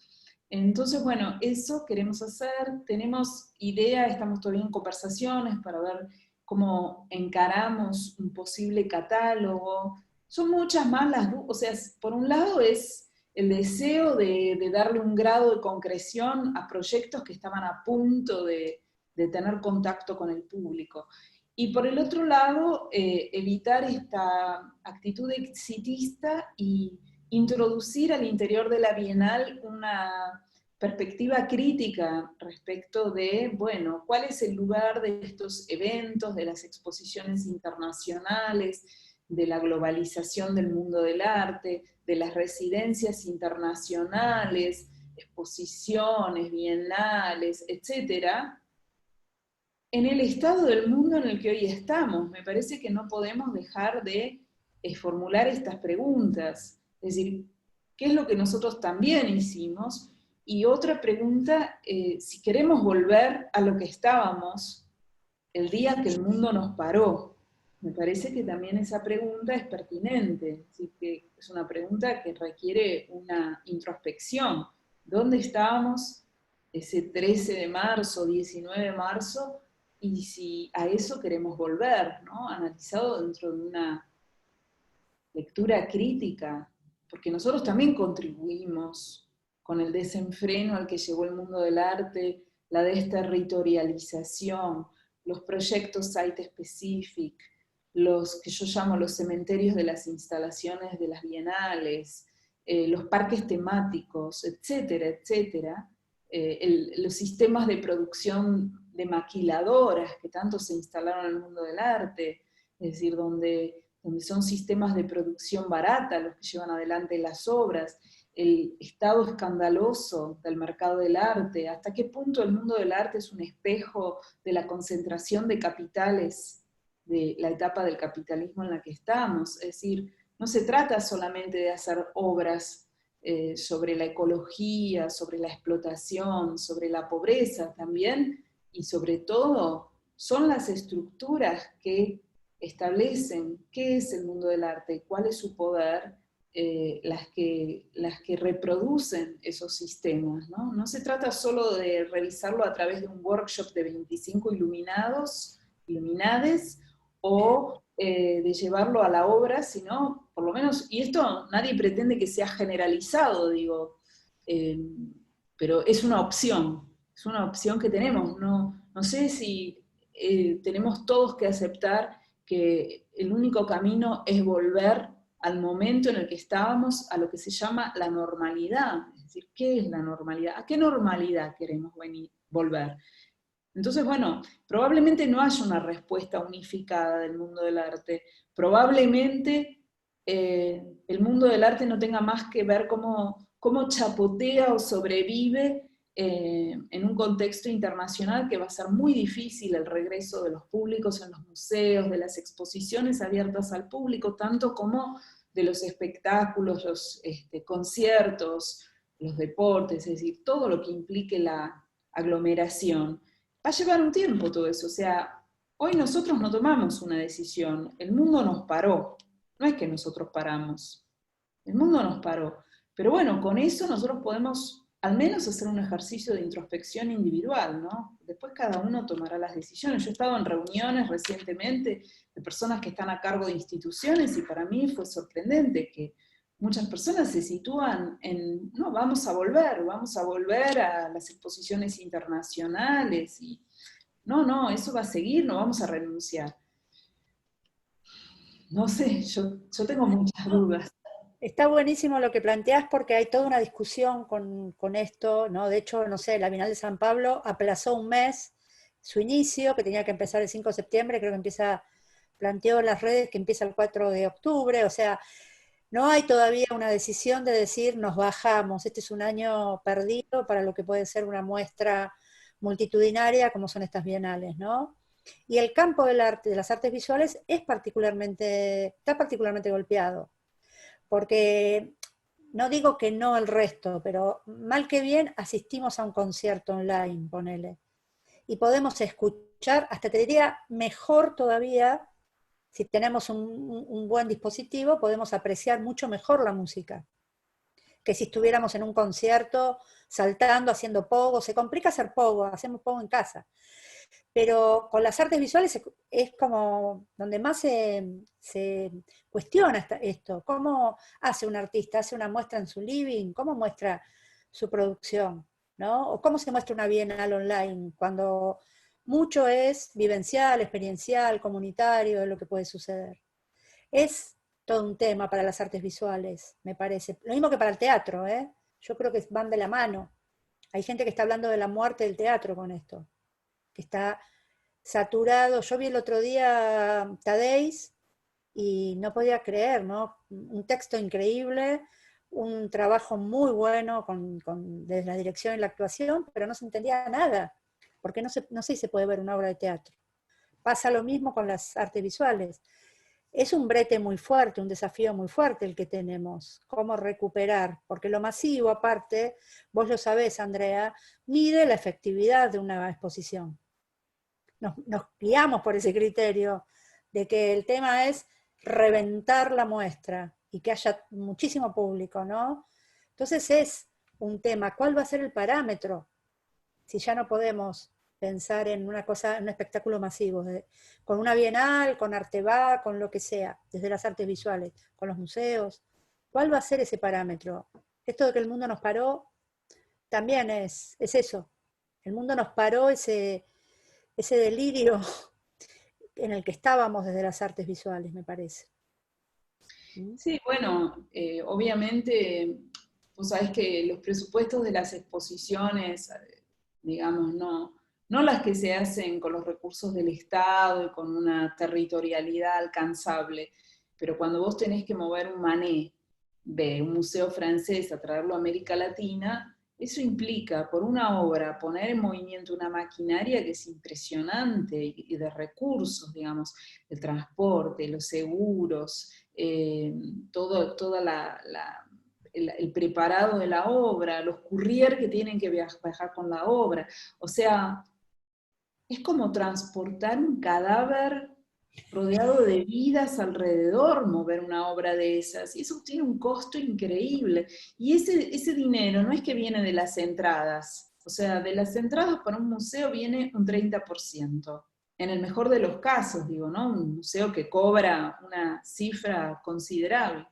Entonces, bueno, eso queremos hacer, tenemos idea, estamos todavía en conversaciones para ver cómo encaramos un posible catálogo. Son muchas más las dudas, o sea, por un lado es el deseo de darle un grado de concreción a proyectos que estaban a punto de tener contacto con el público. Y por el otro lado, evitar esta actitud exitista y introducir al interior de la Bienal una perspectiva crítica respecto de, bueno, cuál es el lugar de estos eventos, de las exposiciones internacionales, de la globalización del mundo del arte, de las residencias internacionales, exposiciones, bienales, etcétera, en el estado del mundo en el que hoy estamos. Me parece que no podemos dejar de formular estas preguntas. Es decir, ¿qué es lo que nosotros también hicimos? Y otra pregunta, si queremos volver a lo que estábamos el día que el mundo nos paró. Me parece que también esa pregunta es pertinente, ¿sí? Que es una pregunta que requiere una introspección. ¿Dónde estábamos ese 13 de marzo, 19 de marzo? Y si a eso queremos volver, ¿no? Analizado dentro de una lectura crítica, porque nosotros también contribuimos con el desenfreno al que llevó el mundo del arte, la desterritorialización, los proyectos site-specific, los que yo llamo los cementerios de las instalaciones de las bienales, los parques temáticos, etcétera, etcétera, los sistemas de producción de maquiladoras que tanto se instalaron en el mundo del arte, es decir, donde son sistemas de producción barata los que llevan adelante las obras, el estado escandaloso del mercado del arte, hasta qué punto el mundo del arte es un espejo de la concentración de capitales de la etapa del capitalismo en la que estamos. Es decir, no se trata solamente de hacer obras sobre la ecología, sobre la explotación, sobre la pobreza también, y sobre todo son las estructuras que establecen qué es el mundo del arte, cuál es su poder, las que reproducen esos sistemas, ¿no? No se trata solo de revisarlo a través de un workshop de 25 iluminades, o de llevarlo a la obra, sino, por lo menos, y esto nadie pretende que sea generalizado, digo, pero es una opción que tenemos. No sé si tenemos todos que aceptar que el único camino es volver al momento en el que estábamos, a lo que se llama la normalidad. Es decir, ¿qué es la normalidad? ¿A qué normalidad queremos volver? Entonces, bueno, probablemente no haya una respuesta unificada del mundo del arte. Probablemente el mundo del arte no tenga más que ver cómo chapotea o sobrevive en un contexto internacional que va a ser muy difícil el regreso de los públicos en los museos, de las exposiciones abiertas al público, tanto como de los espectáculos, los conciertos, los deportes, es decir, todo lo que implique la aglomeración. Va a llevar un tiempo todo eso, o sea, hoy nosotros no tomamos una decisión, el mundo nos paró, no es que nosotros paramos, el mundo nos paró. Pero bueno, con eso nosotros podemos al menos hacer un ejercicio de introspección individual, ¿no? Después cada uno tomará las decisiones. Yo he estado en reuniones recientemente de personas que están a cargo de instituciones y para mí fue sorprendente que muchas personas se sitúan en, no, vamos a volver a las exposiciones internacionales y no, eso va a seguir, no vamos a renunciar. No sé, yo tengo muchas dudas. Está buenísimo lo que planteás porque hay toda una discusión con esto, ¿no? De hecho, no sé, la Bienal de San Pablo aplazó un mes su inicio, que tenía que empezar el 5 de septiembre, creo que planteó en las redes que empieza el 4 de octubre, o sea, no hay todavía una decisión de decir nos bajamos, este es un año perdido para lo que puede ser una muestra multitudinaria como son estas bienales, ¿no? Y el campo del arte, de las artes visuales, está particularmente golpeado porque no digo que no el resto, pero mal que bien asistimos a un concierto online, ponele, y podemos escuchar, hasta te diría mejor todavía, si tenemos un buen dispositivo, podemos apreciar mucho mejor la música, que si estuviéramos en un concierto saltando, haciendo pogo. Se complica hacer pogo, hacemos pogo en casa, pero con las artes visuales es como donde más se cuestiona esto. ¿Cómo hace un artista? ¿Hace una muestra en su living? ¿Cómo muestra su producción? ¿No? ¿O cómo se muestra una bienal online? Cuando mucho es vivencial, experiencial, comunitario, de lo que puede suceder. Es todo un tema para las artes visuales, me parece. Lo mismo que para el teatro, ¿eh? Yo creo que van de la mano. Hay gente que está hablando de la muerte del teatro con esto, que está saturado. Yo vi el otro día Tadéis y no podía creer, ¿no? Un texto increíble, un trabajo muy bueno desde la dirección y la actuación, pero no se entendía nada, porque no sé si se puede ver una obra de teatro. Pasa lo mismo con las artes visuales. Es un brete muy fuerte, un desafío muy fuerte el que tenemos, cómo recuperar, porque lo masivo, aparte, vos lo sabés, Andrea, mide la efectividad de una exposición. Nos guiamos por ese criterio de que el tema es reventar la muestra y que haya muchísimo público, ¿no? Entonces es un tema, ¿cuál va a ser el parámetro? Si ya no podemos pensar en una cosa, en un espectáculo masivo, con una bienal, con Arteba, con lo que sea, desde las artes visuales, con los museos, ¿cuál va a ser ese parámetro? Esto de que el mundo nos paró, también es eso, el mundo nos paró ese delirio en el que estábamos desde las artes visuales, me parece. Sí, bueno, obviamente, vos sabés que los presupuestos de las exposiciones, digamos, no las que se hacen con los recursos del Estado y con una territorialidad alcanzable, pero cuando vos tenés que mover un Manet de un museo francés a traerlo a América Latina, eso implica, por una obra, poner en movimiento una maquinaria que es impresionante y de recursos, digamos, el transporte, los seguros, toda el preparado de la obra, los courier que tienen que viajar con la obra. O sea, es como transportar un cadáver rodeado de vidas alrededor, mover una obra de esas, y eso tiene un costo increíble. Y ese dinero no es que viene de las entradas, o sea, de las entradas para un museo viene un 30%, en el mejor de los casos, digo, ¿no? Un museo que cobra una cifra considerable,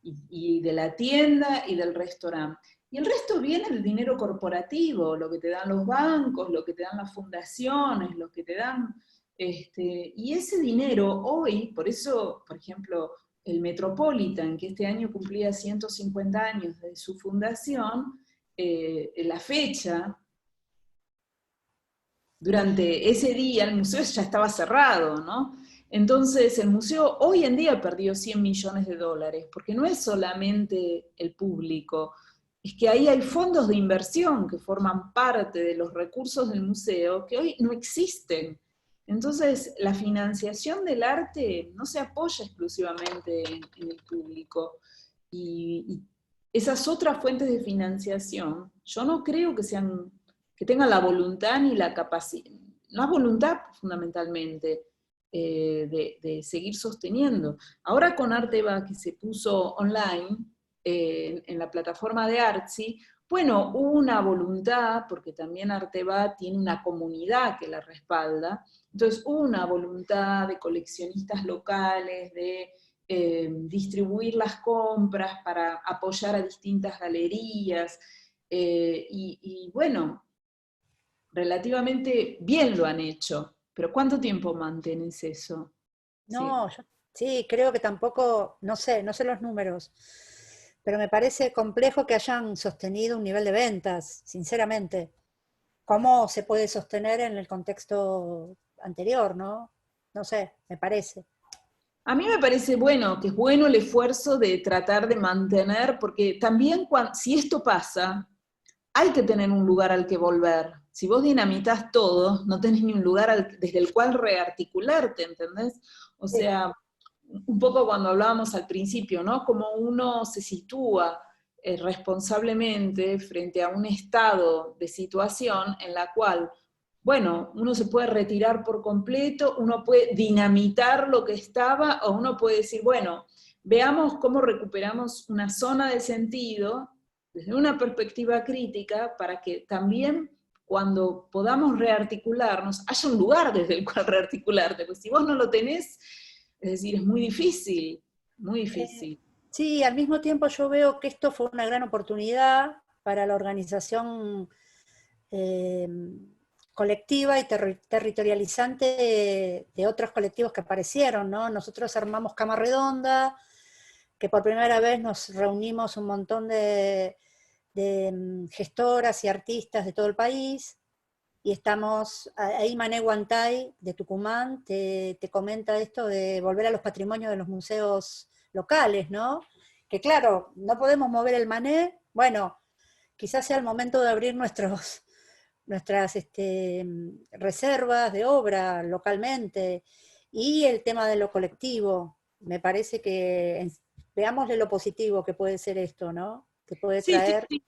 y de la tienda y del restaurante. Y el resto viene del dinero corporativo, lo que te dan los bancos, lo que te dan las fundaciones, lo que te dan... y ese dinero hoy, por eso, por ejemplo, el Metropolitan, que este año cumplía 150 años de su fundación, la fecha, durante ese día el museo ya estaba cerrado, ¿no? Entonces el museo hoy en día perdió 100 millones de dólares, porque no es solamente el público, es que ahí hay fondos de inversión que forman parte de los recursos del museo que hoy no existen. Entonces la financiación del arte no se apoya exclusivamente en el público. Y esas otras fuentes de financiación, yo no creo que sean, que tengan la voluntad ni la capacidad, la voluntad fundamentalmente, de seguir sosteniendo. Ahora con Arteba, que se puso online, en la plataforma de Artsy, bueno, hubo una voluntad, porque también Arteba tiene una comunidad que la respalda, entonces hubo una voluntad de coleccionistas locales, de distribuir las compras para apoyar a distintas galerías, y bueno, relativamente bien lo han hecho, pero ¿cuánto tiempo mantienes eso? Sí. No, yo sí, creo que tampoco, no sé los números, pero me parece complejo que hayan sostenido un nivel de ventas, sinceramente. ¿Cómo se puede sostener en el contexto anterior, no? No sé, me parece. A mí me parece bueno, que es bueno el esfuerzo de tratar de mantener, porque también si esto pasa, hay que tener un lugar al que volver. Si vos dinamitas todo, no tenés ni un lugar desde el cual rearticularte, ¿entendés? O Sí. sea, un poco cuando hablábamos al principio, ¿no? Como uno se sitúa responsablemente frente a un estado de situación en la cual, bueno, uno se puede retirar por completo, uno puede dinamitar lo que estaba, o uno puede decir, bueno, veamos cómo recuperamos una zona de sentido desde una perspectiva crítica para que también cuando podamos rearticularnos, haya un lugar desde el cual rearticularte, porque si vos no lo tenés, es decir, es muy difícil, muy Eh, difícil. sí, al mismo tiempo yo veo que esto fue una gran oportunidad para la organización eh, colectiva y territorializante de otros colectivos que aparecieron, ¿no? Nosotros armamos Cama Redonda, que por primera vez nos reunimos un montón de gestoras y artistas de todo el país, y estamos, ahí Mané Guantay de Tucumán te comenta esto de volver a los patrimonios de los museos locales, ¿no? Que claro, no podemos mover el Mané, bueno, quizás sea el momento de abrir nuestras reservas de obra localmente, y el tema de lo colectivo. Me parece que veámosle lo positivo que puede ser esto, ¿no? Que puede Sí, sí, traer. sí.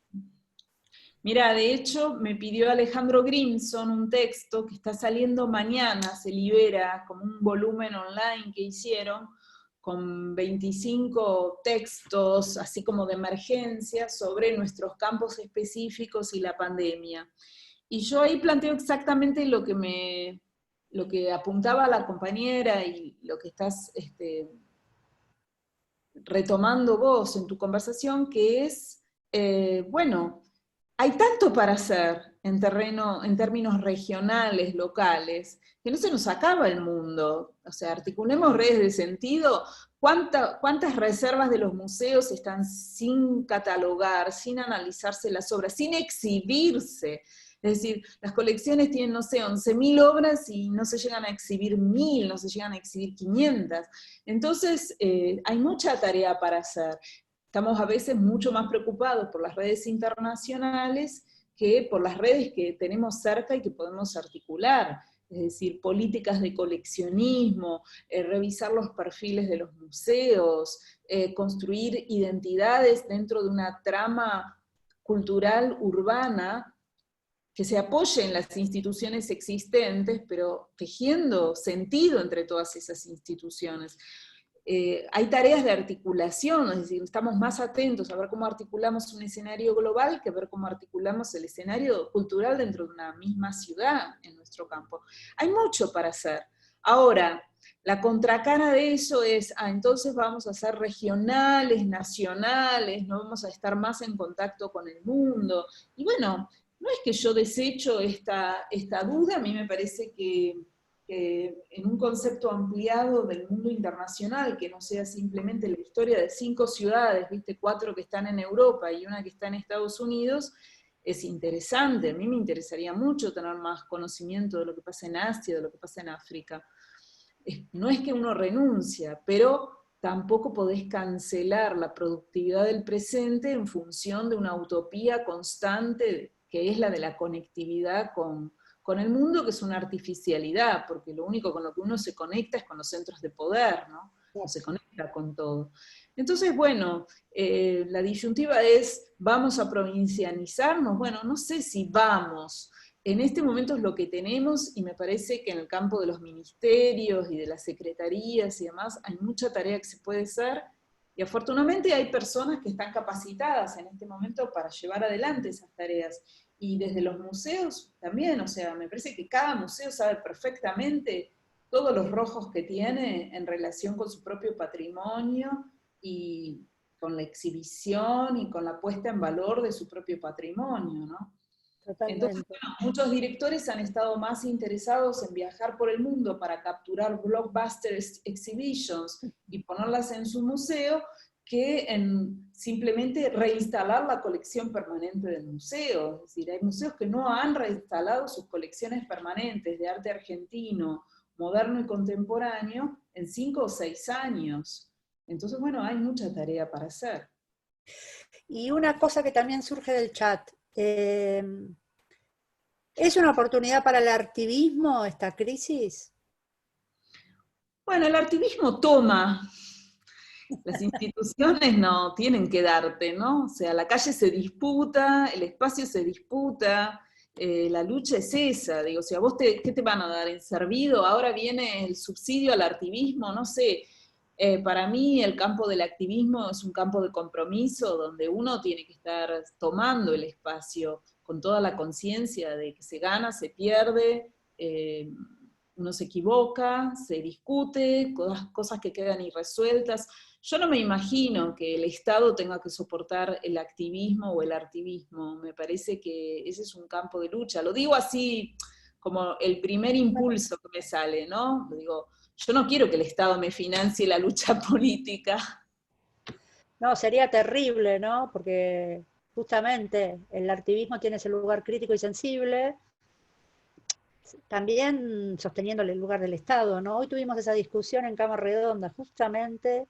Mira, de hecho, me pidió Alejandro Grimson un texto que está saliendo mañana, se libera como un volumen online que hicieron, con 25 textos, así como de emergencia, sobre nuestros campos específicos y la pandemia. Y yo ahí planteo exactamente lo que apuntaba la compañera y lo que estás retomando vos en tu conversación, que es, bueno, hay tanto para hacer en términos regionales, locales, que no se nos acaba el mundo. O sea, articulemos redes de sentido. ¿Cuántas reservas de los museos están sin catalogar, sin analizarse las obras, sin exhibirse? Es decir, las colecciones tienen, no sé, 11.000 obras y no se llegan a exhibir 1.000, no se llegan a exhibir 500. Entonces, hay mucha tarea para hacer. Estamos a veces mucho más preocupados por las redes internacionales que por las redes que tenemos cerca y que podemos articular. Es decir, políticas de coleccionismo, revisar los perfiles de los museos, construir identidades dentro de una trama cultural urbana que se apoye en las instituciones existentes, pero tejiendo sentido entre todas esas instituciones. Hay tareas de articulación, es decir, estamos más atentos a ver cómo articulamos un escenario global que ver cómo articulamos el escenario cultural dentro de una misma ciudad en nuestro campo. Hay mucho para hacer. Ahora, la contracara de eso es, entonces vamos a ser regionales, nacionales, no vamos a estar más en contacto con el mundo. Y bueno, no es que yo desecho esta duda, a mí me parece que en un concepto ampliado del mundo internacional, que no sea simplemente la historia de 5 ciudades, ¿viste? 4 que están en Europa y una que está en Estados Unidos, es interesante. A mí me interesaría mucho tener más conocimiento de lo que pasa en Asia, de lo que pasa en África. No es que uno renuncia, pero tampoco podés cancelar la productividad del presente en función de una utopía constante que es la de la conectividad con el mundo, que es una artificialidad, porque lo único con lo que uno se conecta es con los centros de poder, ¿no? No se conecta con todo. Entonces, bueno, la disyuntiva es, ¿vamos a provincianizarnos? Bueno, no sé si vamos. En este momento es lo que tenemos, y me parece que en el campo de los ministerios y de las secretarías y demás hay mucha tarea que se puede hacer, y afortunadamente hay personas que están capacitadas en este momento para llevar adelante esas tareas. Y desde los museos también, o sea, me parece que cada museo sabe perfectamente todos los rojos que tiene en relación con su propio patrimonio y con la exhibición y con la puesta en valor de su propio patrimonio, ¿no? Entonces, Totalmente. bueno, muchos directores han estado más interesados en viajar por el mundo para capturar blockbuster exhibitions y ponerlas en su museo, que en simplemente reinstalar la colección permanente del museo. Es decir, hay museos que no han reinstalado sus colecciones permanentes de arte argentino, moderno y contemporáneo en 5 o 6 años. Entonces, bueno, hay mucha tarea para hacer. Y una cosa que también surge del chat, ¿es una oportunidad para el activismo esta crisis? Bueno, el activismo toma. Las instituciones no tienen que darte, ¿no? O sea, la calle se disputa, el espacio se disputa, la lucha es esa, digo, o sea, ¿qué te van a dar? ¿En servido? Ahora viene el subsidio al activismo, no sé. Para mí el campo del activismo es un campo de compromiso donde uno tiene que estar tomando el espacio con toda la conciencia de que se gana, se pierde, uno se equivoca, se discute, cosas que quedan irresueltas. Yo no me imagino que el Estado tenga que soportar el activismo o el artivismo. Me parece que ese es un campo de lucha. Lo digo así como el primer impulso que me sale, ¿no? Lo digo, yo no quiero que el Estado me financie la lucha política. No, sería terrible, ¿no? Porque justamente el activismo tiene ese lugar crítico y sensible, también sosteniéndole el lugar del Estado, ¿no? Hoy tuvimos esa discusión en Cama Redonda, justamente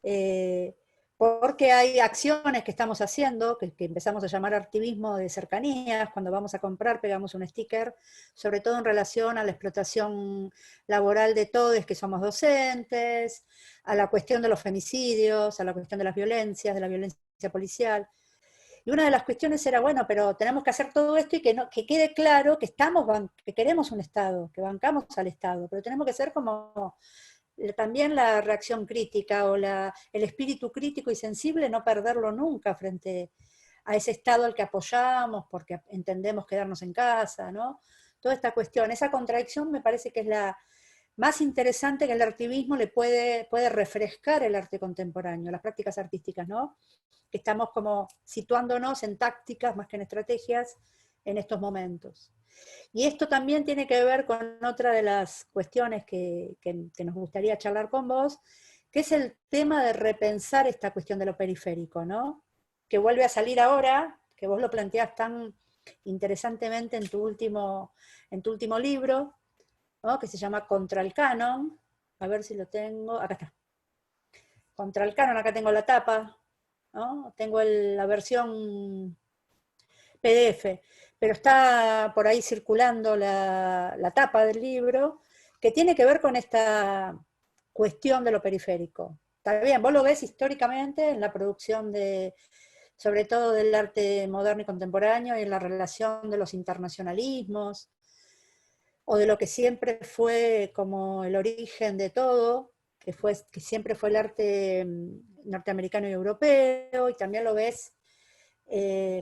eh, porque hay acciones que estamos haciendo, que empezamos a llamar activismo de cercanías, cuando vamos a comprar pegamos un sticker, sobre todo en relación a la explotación laboral de todos que somos docentes, a la cuestión de los femicidios, a la cuestión de las violencias, de la violencia policial. Y una de las cuestiones era, bueno, pero tenemos que hacer todo esto y que quede claro que, que queremos un Estado, que bancamos al Estado, pero tenemos que ser como también la reacción crítica o el espíritu crítico y sensible, no perderlo nunca frente a ese Estado al que apoyamos, porque entendemos quedarnos en casa, ¿no? Toda esta cuestión, esa contradicción me parece que es la más interesante, que el activismo le puede refrescar el arte contemporáneo, las prácticas artísticas, ¿no? Que estamos como situándonos en tácticas más que en estrategias en estos momentos. Y esto también tiene que ver con otra de las cuestiones que nos gustaría charlar con vos, que es el tema de repensar esta cuestión de lo periférico, ¿no? Que vuelve a salir ahora, que vos lo planteás tan interesantemente en tu último libro, ¿no? Que se llama Contra el Canon. A ver si lo tengo. Acá está. Contra el Canon, acá tengo la tapa, ¿no? Tengo la versión PDF, pero está por ahí circulando la tapa del libro, que tiene que ver con esta cuestión de lo periférico. Está bien, vos lo ves históricamente en la producción sobre todo del arte moderno y contemporáneo, y en la relación de los internacionalismos, o de lo que siempre fue como el origen de todo, que siempre fue el arte norteamericano y europeo, y también lo ves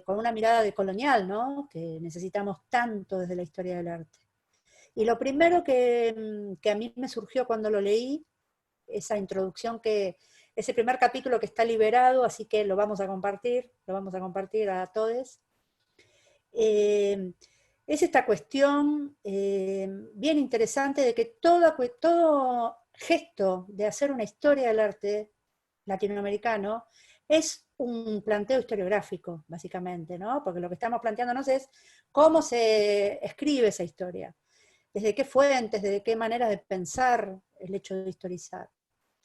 con una mirada de colonial, ¿no? Que necesitamos tanto desde la historia del arte. Y lo primero que a mí me surgió cuando lo leí, esa introducción, ese primer capítulo que está liberado, así que lo vamos a compartir a todos, es esta cuestión bien interesante de que todo gesto de hacer una historia del arte latinoamericano es un planteo historiográfico, básicamente, ¿no? Porque lo que estamos planteándonos es cómo se escribe esa historia, desde qué fuentes, desde qué maneras de pensar el hecho de historizar.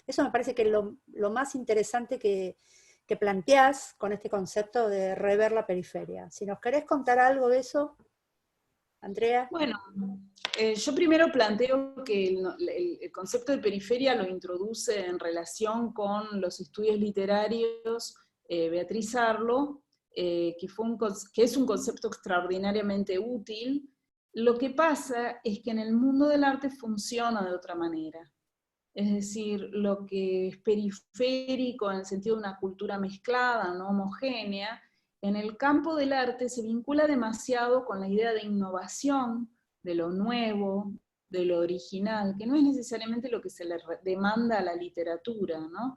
Eso me parece que es lo más interesante que planteás con este concepto de rever la periferia. Si nos querés contar algo de eso, Andrea. Bueno, yo primero planteo que el concepto de periferia lo introduce en relación con los estudios literarios Beatriz Arlo, que es un concepto extraordinariamente útil. Lo que pasa es que en el mundo del arte funciona de otra manera. Es decir, lo que es periférico en el sentido de una cultura mezclada, no homogénea, en el campo del arte se vincula demasiado con la idea de innovación, de lo nuevo, de lo original, que no es necesariamente lo que se le demanda a la literatura, ¿no?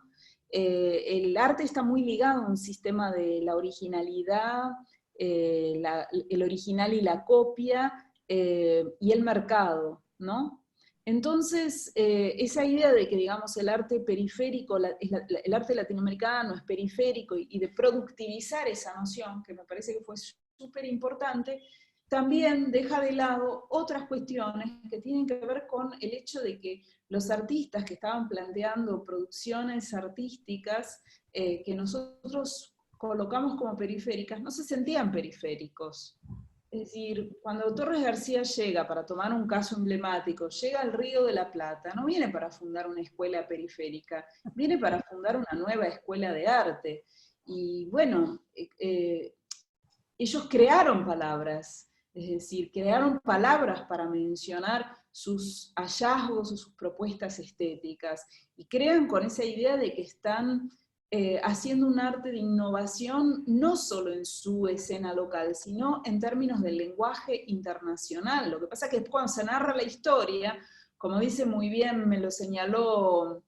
El arte está muy ligado a un sistema de la originalidad, el original y la copia, y el mercado, ¿no? Entonces, esa idea de que, digamos, el arte periférico, el arte latinoamericano es periférico y de productivizar esa noción, que me parece que fue súper importante, también deja de lado otras cuestiones que tienen que ver con el hecho de que los artistas que estaban planteando producciones artísticas que nosotros colocamos como periféricas, no se sentían periféricos. Es decir, cuando Torres García llega, para tomar un caso emblemático, llega al Río de la Plata, no viene para fundar una escuela periférica, viene para fundar una nueva escuela de arte. Y bueno, ellos crearon palabras, es decir, crearon palabras para mencionar sus hallazgos o sus propuestas estéticas, y crean con esa idea de que están haciendo un arte de innovación no solo en su escena local, sino en términos del lenguaje internacional. Lo que pasa es que cuando se narra la historia, como dice muy bien, me lo señaló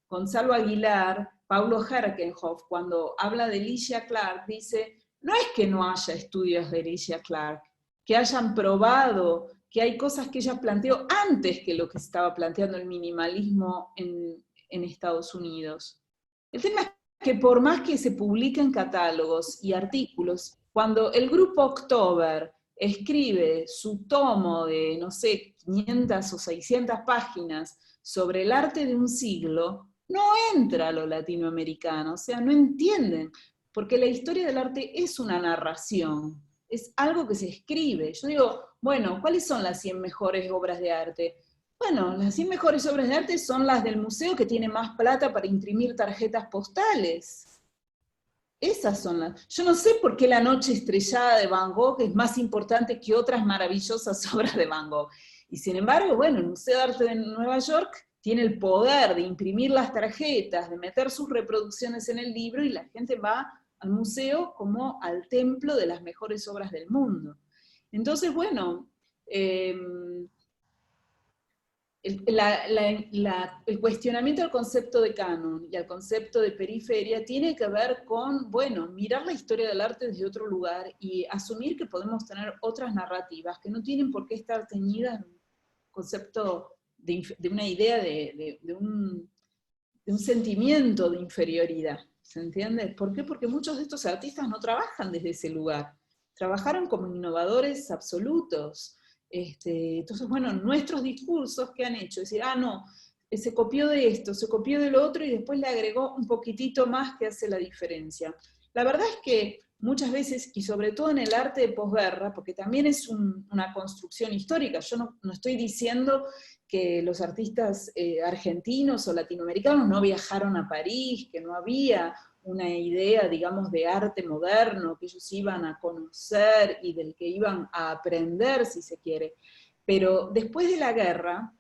Gonzalo Aguilar, Paulo Herkenhoff, cuando habla de Alicia Clark, dice, no es que no haya estudios de Alicia Clark, que hayan probado que hay cosas que ella planteó antes que lo que estaba planteando el minimalismo en Estados Unidos. El tema es que por más que se publiquen catálogos y artículos, cuando el grupo October escribe su tomo de, no sé, 500 o 600 páginas sobre el arte de un siglo, no entra a lo latinoamericano, o sea, no entienden, porque la historia del arte es una narración, es algo que se escribe. Yo digo, bueno, ¿cuáles son las 100 mejores obras de arte? Bueno, las 100 mejores obras de arte son las del museo que tiene más plata para imprimir tarjetas postales. Esas son las... Yo no sé por qué La noche estrellada de Van Gogh es más importante que otras maravillosas obras de Van Gogh. Y sin embargo, bueno, el Museo de Arte de Nueva York tiene el poder de imprimir las tarjetas, de meter sus reproducciones en el libro, y la gente va al museo como al templo de las mejores obras del mundo. Entonces, bueno, el cuestionamiento al concepto de canon y al concepto de periferia tiene que ver con, bueno, mirar la historia del arte desde otro lugar y asumir que podemos tener otras narrativas que no tienen por qué estar teñidas en un concepto de una idea de un sentimiento de inferioridad. ¿Se entiende? ¿Por qué? Porque muchos de estos artistas no trabajan desde ese lugar. Trabajaron como innovadores absolutos. Entonces, bueno, nuestros discursos que han hecho, decir, no, se copió de esto, se copió de lo otro y después le agregó un poquitito más que hace la diferencia. La verdad es que muchas veces, y sobre todo en el arte de posguerra, porque también es una construcción histórica, yo no estoy diciendo que los artistas argentinos o latinoamericanos no viajaron a París, que no había una idea, digamos, de arte moderno que ellos iban a conocer y del que iban a aprender, si se quiere. Pero después de la guerra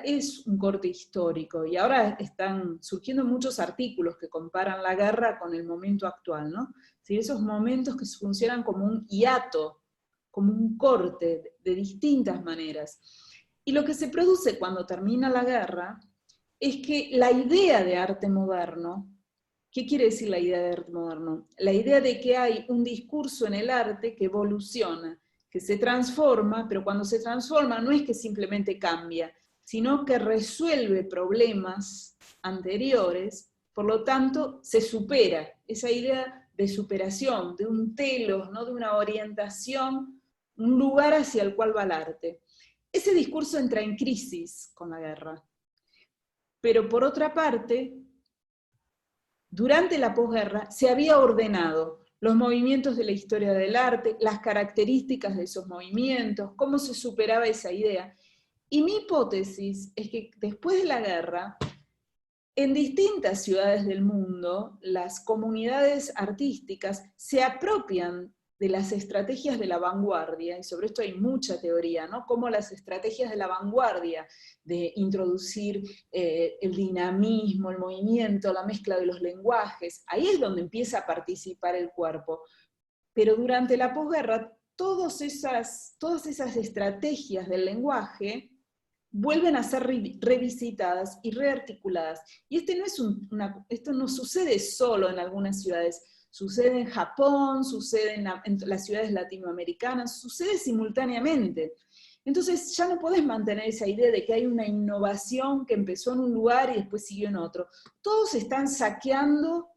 es un corte histórico, y ahora están surgiendo muchos artículos que comparan la guerra con el momento actual, ¿no? Es decir, esos momentos que funcionan como un hiato, como un corte, de distintas maneras. Y lo que se produce cuando termina la guerra es que la idea de arte moderno, ¿qué quiere decir la idea de arte moderno? La idea de que hay un discurso en el arte que evoluciona, que se transforma, pero cuando se transforma no es que simplemente cambia, sino que resuelve problemas anteriores, por lo tanto se supera, esa idea de superación, de un telos, ¿no? De una orientación, un lugar hacia el cual va el arte. Ese discurso entra en crisis con la guerra. Pero por otra parte, durante la posguerra se había ordenado los movimientos de la historia del arte, las características de esos movimientos, cómo se superaba esa idea. Y mi hipótesis es que después de la guerra, en distintas ciudades del mundo, las comunidades artísticas se apropian de las estrategias de la vanguardia, y sobre esto hay mucha teoría, ¿no? Cómo las estrategias de la vanguardia, de introducir el dinamismo, el movimiento, la mezcla de los lenguajes, ahí es donde empieza a participar el cuerpo. Pero durante la posguerra, todas esas estrategias del lenguaje vuelven a ser revisitadas y rearticuladas. Y esto no sucede solo en algunas ciudades, sucede en Japón, sucede en las ciudades latinoamericanas, sucede simultáneamente. Entonces ya no podés mantener esa idea de que hay una innovación que empezó en un lugar y después siguió en otro. Todos están saqueando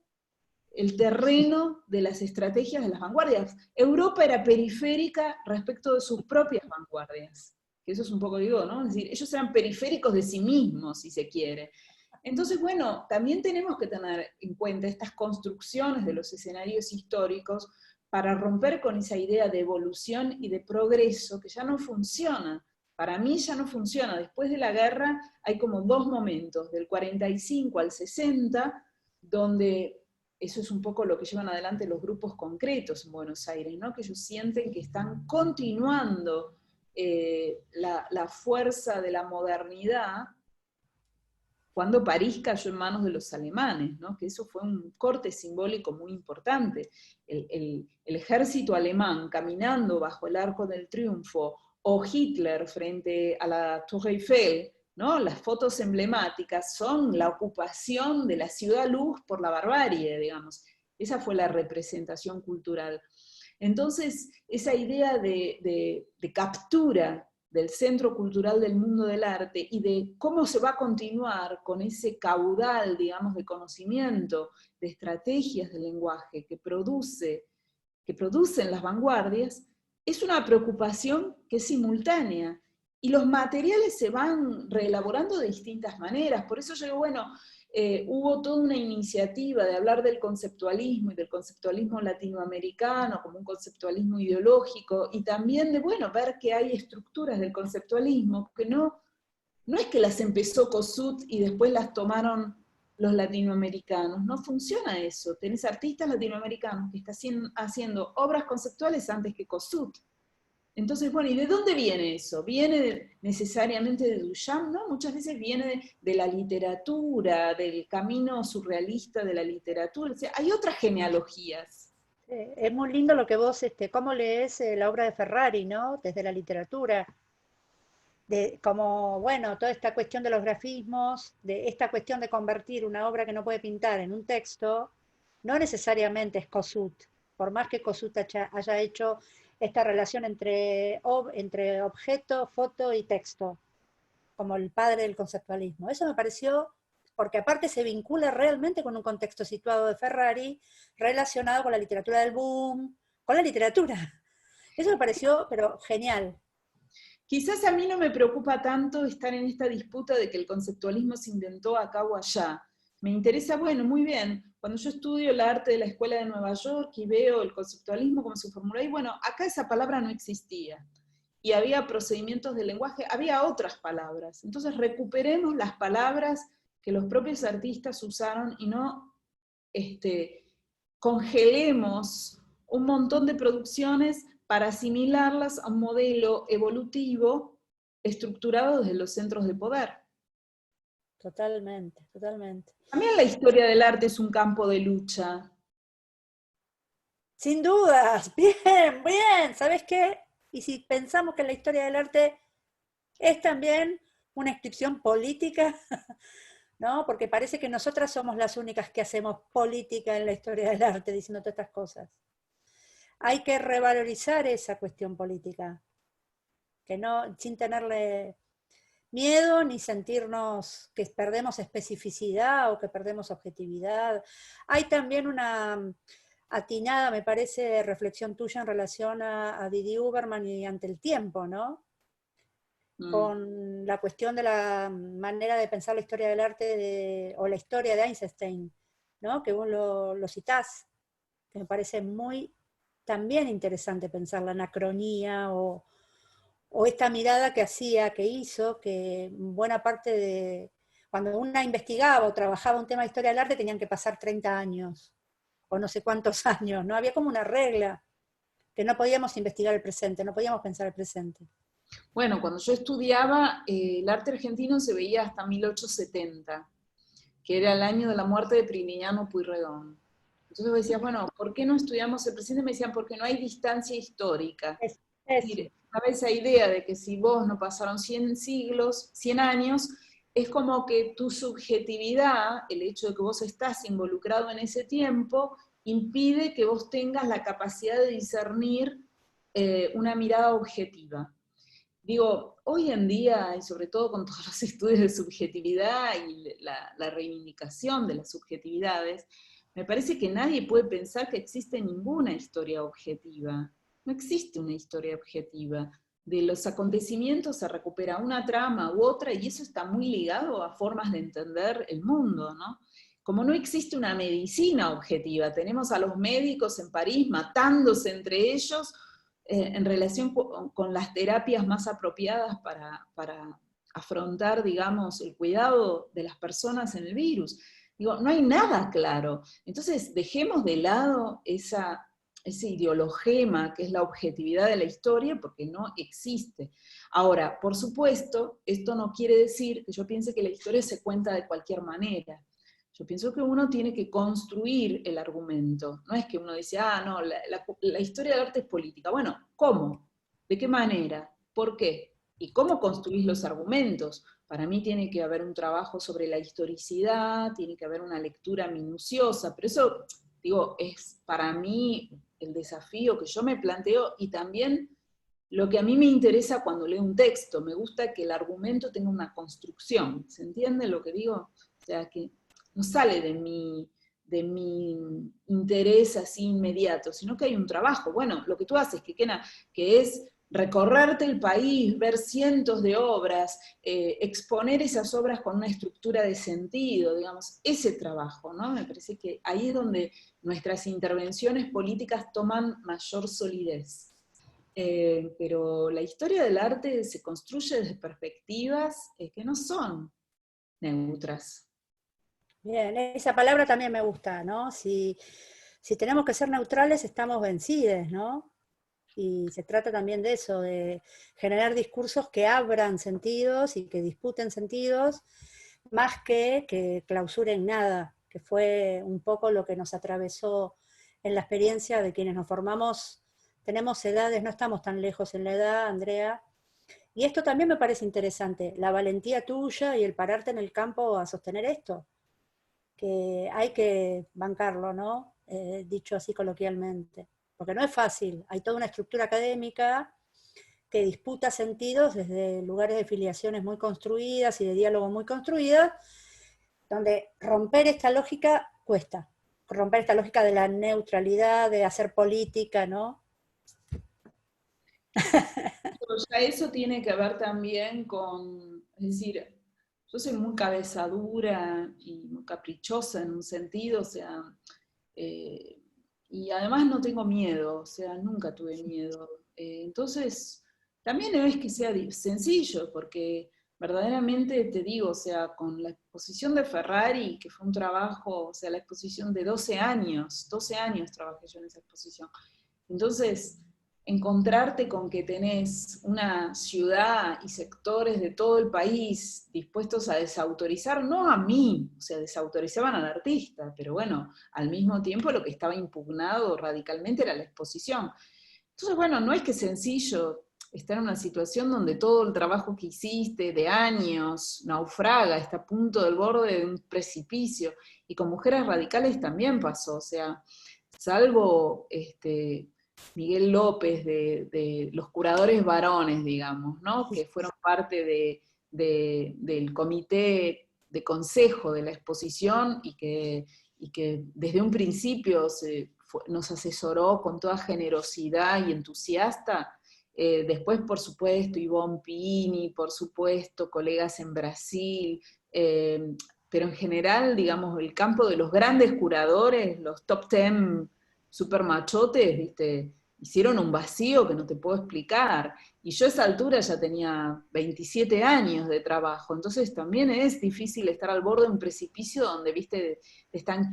el terreno de las estrategias de las vanguardias. Europa era periférica respecto de sus propias vanguardias. Que eso es un poco, digo, ¿no? Es decir, ellos eran periféricos de sí mismos, si se quiere. Entonces, bueno, también tenemos que tener en cuenta estas construcciones de los escenarios históricos para romper con esa idea de evolución y de progreso que ya no funciona. Para mí ya no funciona. Después de la guerra hay como dos momentos, del 45 al 60, donde eso es un poco lo que llevan adelante los grupos concretos en Buenos Aires, ¿no? Que ellos sienten que están continuando la fuerza de la modernidad cuando París cayó en manos de los alemanes, ¿no? Que eso fue un corte simbólico muy importante. El ejército alemán caminando bajo el Arco del Triunfo, o Hitler frente a la Torre Eiffel, ¿no? Las fotos emblemáticas son la ocupación de la ciudad luz por la barbarie, digamos. Esa fue la representación cultural. Entonces, esa idea de captura del centro cultural del mundo del arte y de cómo se va a continuar con ese caudal, digamos, de conocimiento, de estrategias del lenguaje que producen las vanguardias, es una preocupación que es simultánea. Y los materiales se van reelaborando de distintas maneras. Por eso yo digo, bueno, hubo toda una iniciativa de hablar del conceptualismo y del conceptualismo latinoamericano como un conceptualismo ideológico, y también de, bueno, ver que hay estructuras del conceptualismo que no es que las empezó Kossuth y después las tomaron los latinoamericanos. No funciona eso. Tenés artistas latinoamericanos que están haciendo obras conceptuales antes que Kossuth. Entonces, bueno, ¿y de dónde viene eso? ¿Viene necesariamente de Duchamp? ¿No? Muchas veces viene de la literatura, del camino surrealista de la literatura. O sea, hay otras genealogías. Es muy lindo lo que vos, cómo lees la obra de Ferrari, ¿no? Desde la literatura, de como, bueno, toda esta cuestión de los grafismos, de esta cuestión de convertir una obra que no puede pintar en un texto, no necesariamente es Kossuth, por más que Kossuth haya hecho esta relación entre objeto, foto y texto, como el padre del conceptualismo. Eso me pareció, porque aparte se vincula realmente con un contexto situado de Ferrari, relacionado con la literatura del boom, con la literatura. Eso me pareció, pero genial. Quizás a mí no me preocupa tanto estar en esta disputa de que el conceptualismo se inventó acá o allá. Me interesa, bueno, muy bien, cuando yo estudio el arte de la Escuela de Nueva York y veo el conceptualismo como se formuló, y bueno, acá esa palabra no existía. Y había procedimientos de lenguaje, había otras palabras. Entonces recuperemos las palabras que los propios artistas usaron y no congelemos un montón de producciones para asimilarlas a un modelo evolutivo estructurado desde los centros de poder. Totalmente, totalmente. También la historia del arte es un campo de lucha. Sin dudas, bien, bien, ¿sabes qué? Y si pensamos que la historia del arte es también una inscripción política, ¿no? Porque parece que nosotras somos las únicas que hacemos política en la historia del arte, diciendo todas estas cosas. hay que revalorizar esa cuestión política, que no, sin tenerle miedo ni sentirnos que perdemos especificidad o que perdemos objetividad. Hay también una atinada, me parece, reflexión tuya en relación a Didi Uberman y Ante el Tiempo, ¿no? Con la cuestión de la manera de pensar la historia del arte o la historia de Eisenstein, ¿no? Que vos lo citás, que me parece muy también interesante pensar la anacronía o esta mirada que hacía, que hizo, que buena parte de, cuando una investigaba o trabajaba un tema de historia del arte tenían que pasar 30 años, o no sé cuántos años, ¿no? Había como una regla, que no podíamos investigar el presente, no podíamos pensar el presente. Bueno, cuando yo estudiaba, el arte argentino se veía hasta 1870, que era el año de la muerte de Prilidiano Pueyrredón. Entonces vos decías, bueno, ¿por qué no estudiamos el presente? Me decían, porque no hay distancia histórica. Es Decir, eso. estaba esa idea de que si vos no pasaron 100 siglos, 100 años, es como que tu subjetividad, el hecho de que vos estás involucrado en ese tiempo, impide que vos tengas la capacidad de discernir una mirada objetiva. Digo, hoy en día, y sobre todo con todos los estudios de subjetividad y la reivindicación de las subjetividades, me parece que nadie puede pensar que existe ninguna historia objetiva. No existe una historia objetiva. De los acontecimientos se recupera una trama u otra y eso está muy ligado a formas de entender el mundo, ¿no? Como no existe una medicina objetiva, tenemos a los médicos en París matándose entre ellos en relación con las terapias más apropiadas para afrontar, digamos, el cuidado de las personas en el virus. Digo, no hay nada claro. Entonces, dejemos de lado ese ideologema que es la objetividad de la historia, porque no existe. Ahora, por supuesto, esto no quiere decir que yo piense que la historia se cuenta de cualquier manera. Yo pienso que uno tiene que construir el argumento. No es que uno dice, ah, no, la historia del arte es política. Bueno, ¿cómo? ¿De qué manera? ¿Por qué? ¿Y cómo construís los argumentos? Para mí tiene que haber un trabajo sobre la historicidad, tiene que haber una lectura minuciosa, pero eso, digo, es para mí el desafío que yo me planteo y también lo que a mí me interesa cuando leo un texto. Me gusta que el argumento tenga una construcción. ¿Se entiende lo que digo? O sea, que no sale de mi interés así inmediato, sino que hay un trabajo. Bueno, lo que tú haces, que es recorrerte el país, ver cientos de obras, exponer esas obras con una estructura de sentido, digamos, ese trabajo, ¿no? Me parece que ahí es donde nuestras intervenciones políticas toman mayor solidez. Pero la historia del arte se construye desde perspectivas que no son neutras. Bien, esa palabra también me gusta, ¿no? Si tenemos que ser neutrales, estamos vencidos, ¿no? Y se trata también de eso, de generar discursos que abran sentidos y que disputen sentidos, más que clausuren nada, que fue un poco lo que nos atravesó en la experiencia de quienes nos formamos. Tenemos edades, no estamos tan lejos en la edad, Andrea. Y esto también me parece interesante, la valentía tuya y el pararte en el campo a sostener esto, que hay que bancarlo, ¿no? Dicho así coloquialmente. Porque no es fácil, hay toda una estructura académica que disputa sentidos desde lugares de filiaciones muy construidas y de diálogo muy construidas, donde romper esta lógica cuesta, romper esta lógica de la neutralidad, de hacer política, ¿no? Pero ya eso tiene que ver también con, es decir, yo soy muy cabezadura y muy caprichosa en un sentido, o sea, eh, y además no tengo miedo, o sea, nunca tuve miedo. Entonces, también no es que sea sencillo, porque verdaderamente te digo, o sea, con la exposición de Ferrari, que fue un trabajo, o sea, la exposición de 12 años trabajé yo en esa exposición. Entonces, encontrarte con que tenés una ciudad y sectores de todo el país dispuestos a desautorizar, no a mí, o sea, desautorizaban al artista, pero bueno, al mismo tiempo lo que estaba impugnado radicalmente era la exposición. Entonces, bueno, no es que es sencillo estar en una situación donde todo el trabajo que hiciste de años naufraga, está a punto del borde de un precipicio, y con mujeres radicales también pasó, o sea, salvo Miguel López, de los curadores varones, digamos, ¿no? Que fueron parte del comité de consejo de la exposición y que desde un principio nos asesoró con toda generosidad y entusiasta. Después, por supuesto, Ivonne Pini, por supuesto, colegas en Brasil, pero en general, digamos, el campo de los grandes curadores, los top 10 super machotes, ¿viste? Hicieron un vacío que no te puedo explicar. Y yo a esa altura ya tenía 27 años de trabajo, entonces también es difícil estar al borde de un precipicio donde, viste, te están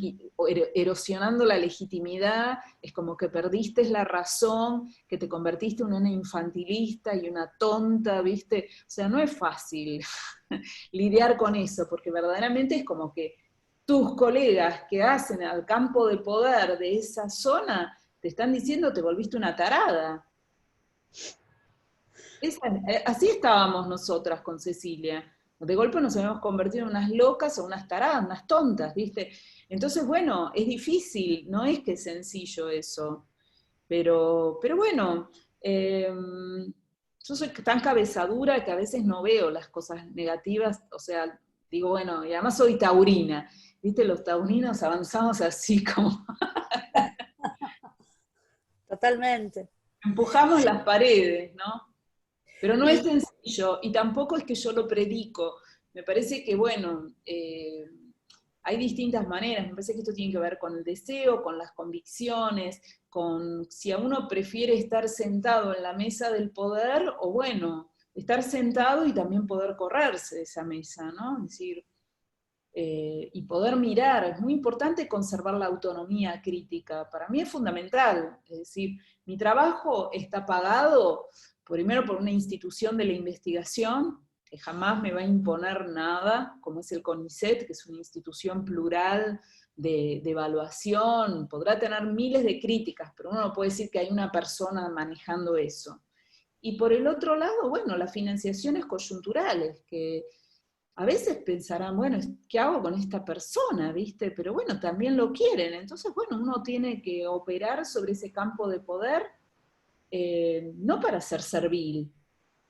erosionando la legitimidad, es como que perdiste la razón, que te convertiste en una infantilista y una tonta, viste. O sea, no es fácil lidiar con eso, porque verdaderamente es como que tus colegas que hacen al campo de poder de esa zona te están diciendo te volviste una tarada. Así estábamos nosotras con Cecilia. De golpe nos habíamos convertido en unas locas o unas taradas, unas tontas, ¿viste? Entonces, bueno, es difícil, no es que es sencillo eso. Pero bueno, yo soy tan cabezadura que a veces no veo las cosas negativas, o sea, digo, bueno, y además soy taurina, ¿viste? Los taurinos avanzamos así como Totalmente. empujamos las paredes, ¿no? Pero no es Y sencillo, y tampoco es que yo lo predico. Me parece que, bueno, hay distintas maneras. Me parece que esto tiene que ver con el deseo, con las convicciones, con si a uno prefiere estar sentado en la mesa del poder, o bueno, estar sentado y también poder correrse de esa mesa, ¿no? Es decir, y poder mirar. Es muy importante conservar la autonomía crítica. Para mí es fundamental. Es decir, mi trabajo está pagado primero por una institución de la investigación, que jamás me va a imponer nada, como es el CONICET, que es una institución plural de evaluación, podrá tener miles de críticas, pero uno no puede decir que hay una persona manejando eso. Y por el otro lado, bueno, las financiaciones coyunturales, que a veces pensarán, bueno, ¿qué hago con esta persona? ¿Viste? Pero bueno, también lo quieren. Entonces, bueno, uno tiene que operar sobre ese campo de poder, no para ser servil,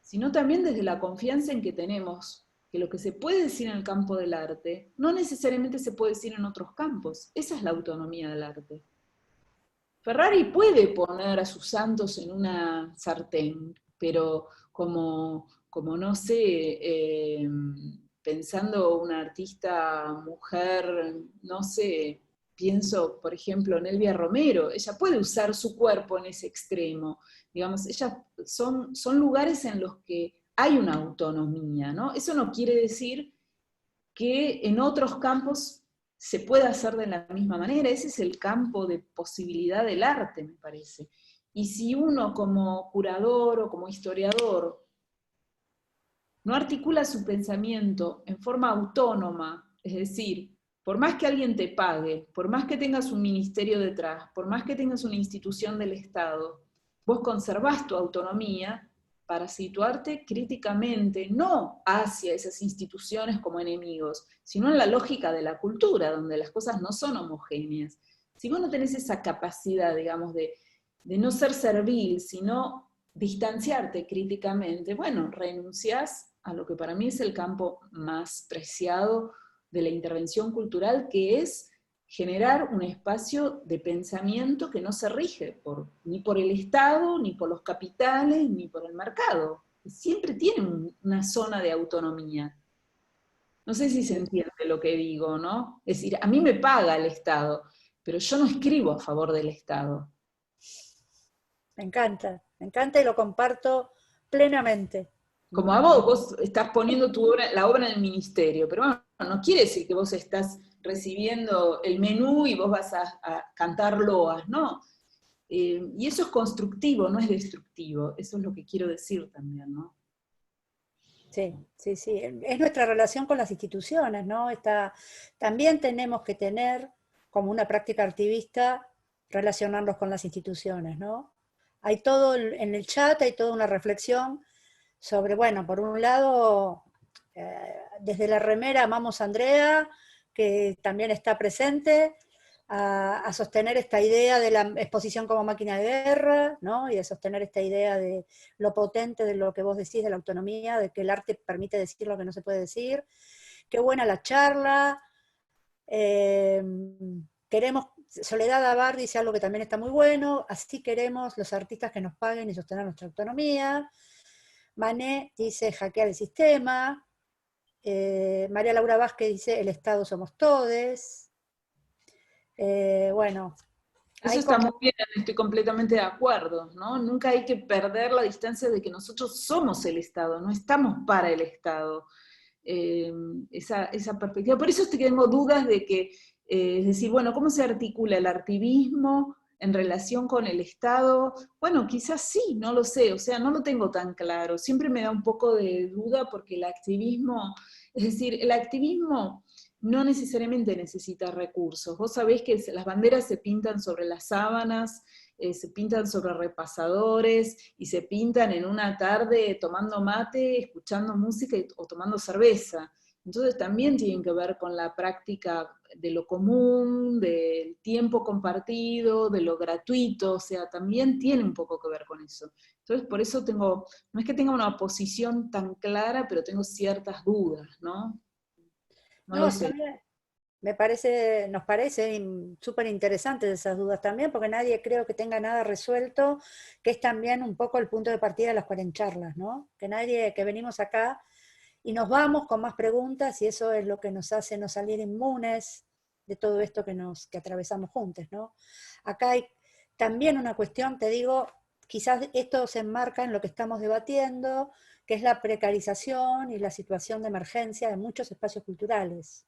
sino también desde la confianza en que tenemos que lo que se puede decir en el campo del arte no necesariamente se puede decir en otros campos. Esa es la autonomía del arte. Ferrari puede poner a sus santos en una sartén, pero como no sé, pensando una artista mujer, no sé, pienso, por ejemplo, en Elvia Romero, ella puede usar su cuerpo en ese extremo, digamos, son lugares en los que hay una autonomía, ¿no? Eso no quiere decir que en otros campos se puede hacer de la misma manera. Ese es el campo de posibilidad del arte, me parece. Y si uno como curador o como historiador no articula su pensamiento en forma autónoma, es decir, por más que alguien te pague, por más que tengas un ministerio detrás, por más que tengas una institución del Estado, vos conservás tu autonomía para situarte críticamente, no hacia esas instituciones como enemigos, sino en la lógica de la cultura, donde las cosas no son homogéneas. Si vos no tenés esa capacidad, digamos, de no ser servil, sino distanciarte críticamente, bueno, renunciás a lo que para mí es el campo más preciado de la intervención cultural, que es generar un espacio de pensamiento que no se rige ni por el Estado, ni por los capitales, ni por el mercado. Siempre tiene una zona de autonomía. No sé si se entiende lo que digo, ¿no? Es decir, a mí me paga el Estado, pero yo no escribo a favor del Estado. me encanta y lo comparto plenamente. Como a vos estás poniendo la obra en el ministerio, pero bueno, no quiere decir que vos estás recibiendo el menú y vos vas a cantar loas, ¿no? Y eso es constructivo, no es destructivo, eso es lo que quiero decir también, ¿no? Sí, sí, sí. Es nuestra relación con las instituciones, ¿no? También tenemos que tener, como una práctica activista, relacionarnos con las instituciones, ¿no? Hay todo en el chat, hay toda una reflexión sobre, bueno, por un lado, desde la remera amamos a Andrea, que también está presente, a sostener esta idea de la exposición como máquina de guerra, ¿no? Y de sostener esta idea de lo potente de lo que vos decís, de la autonomía, de que el arte permite decir lo que no se puede decir. Qué buena la charla. Queremos, Soledad Abar dice algo que también está muy bueno, así queremos los artistas que nos paguen y sostener nuestra autonomía. Mané dice hackear el sistema. María Laura Vázquez dice el Estado somos todes. Bueno, Eso está muy bien, estoy completamente de acuerdo, ¿no? Nunca hay que perder la distancia de que nosotros somos el Estado, no estamos para el Estado. Esa perspectiva. Por eso es que tengo dudas de que, es decir, bueno, ¿cómo se articula el activismo en relación con el Estado? Bueno, quizás sí, no lo sé, o sea, no lo tengo tan claro. Siempre me da un poco de duda porque el activismo, es decir, el activismo no necesariamente necesita recursos. Vos sabés que las banderas se pintan sobre las sábanas, se pintan sobre repasadores y se pintan en una tarde tomando mate, escuchando música o tomando cerveza. Entonces también tienen que ver con la práctica de lo común, del tiempo compartido, de lo gratuito, o sea, también tiene un poco que ver con eso. Entonces por eso no es que tenga una posición tan clara, pero tengo ciertas dudas, ¿no? No no, lo está sé. bien. Nos parece súper interesantes esas dudas también, porque nadie creo que tenga nada resuelto, que es también un poco el punto de partida de las cuarencharlas, ¿no? Que nadie, que venimos acá y nos vamos con más preguntas y eso es lo que nos hace no salir inmunes de todo esto que atravesamos juntos, ¿no? Acá hay también una cuestión, te digo, quizás esto se enmarca en lo que estamos debatiendo, que es la precarización y la situación de emergencia de muchos espacios culturales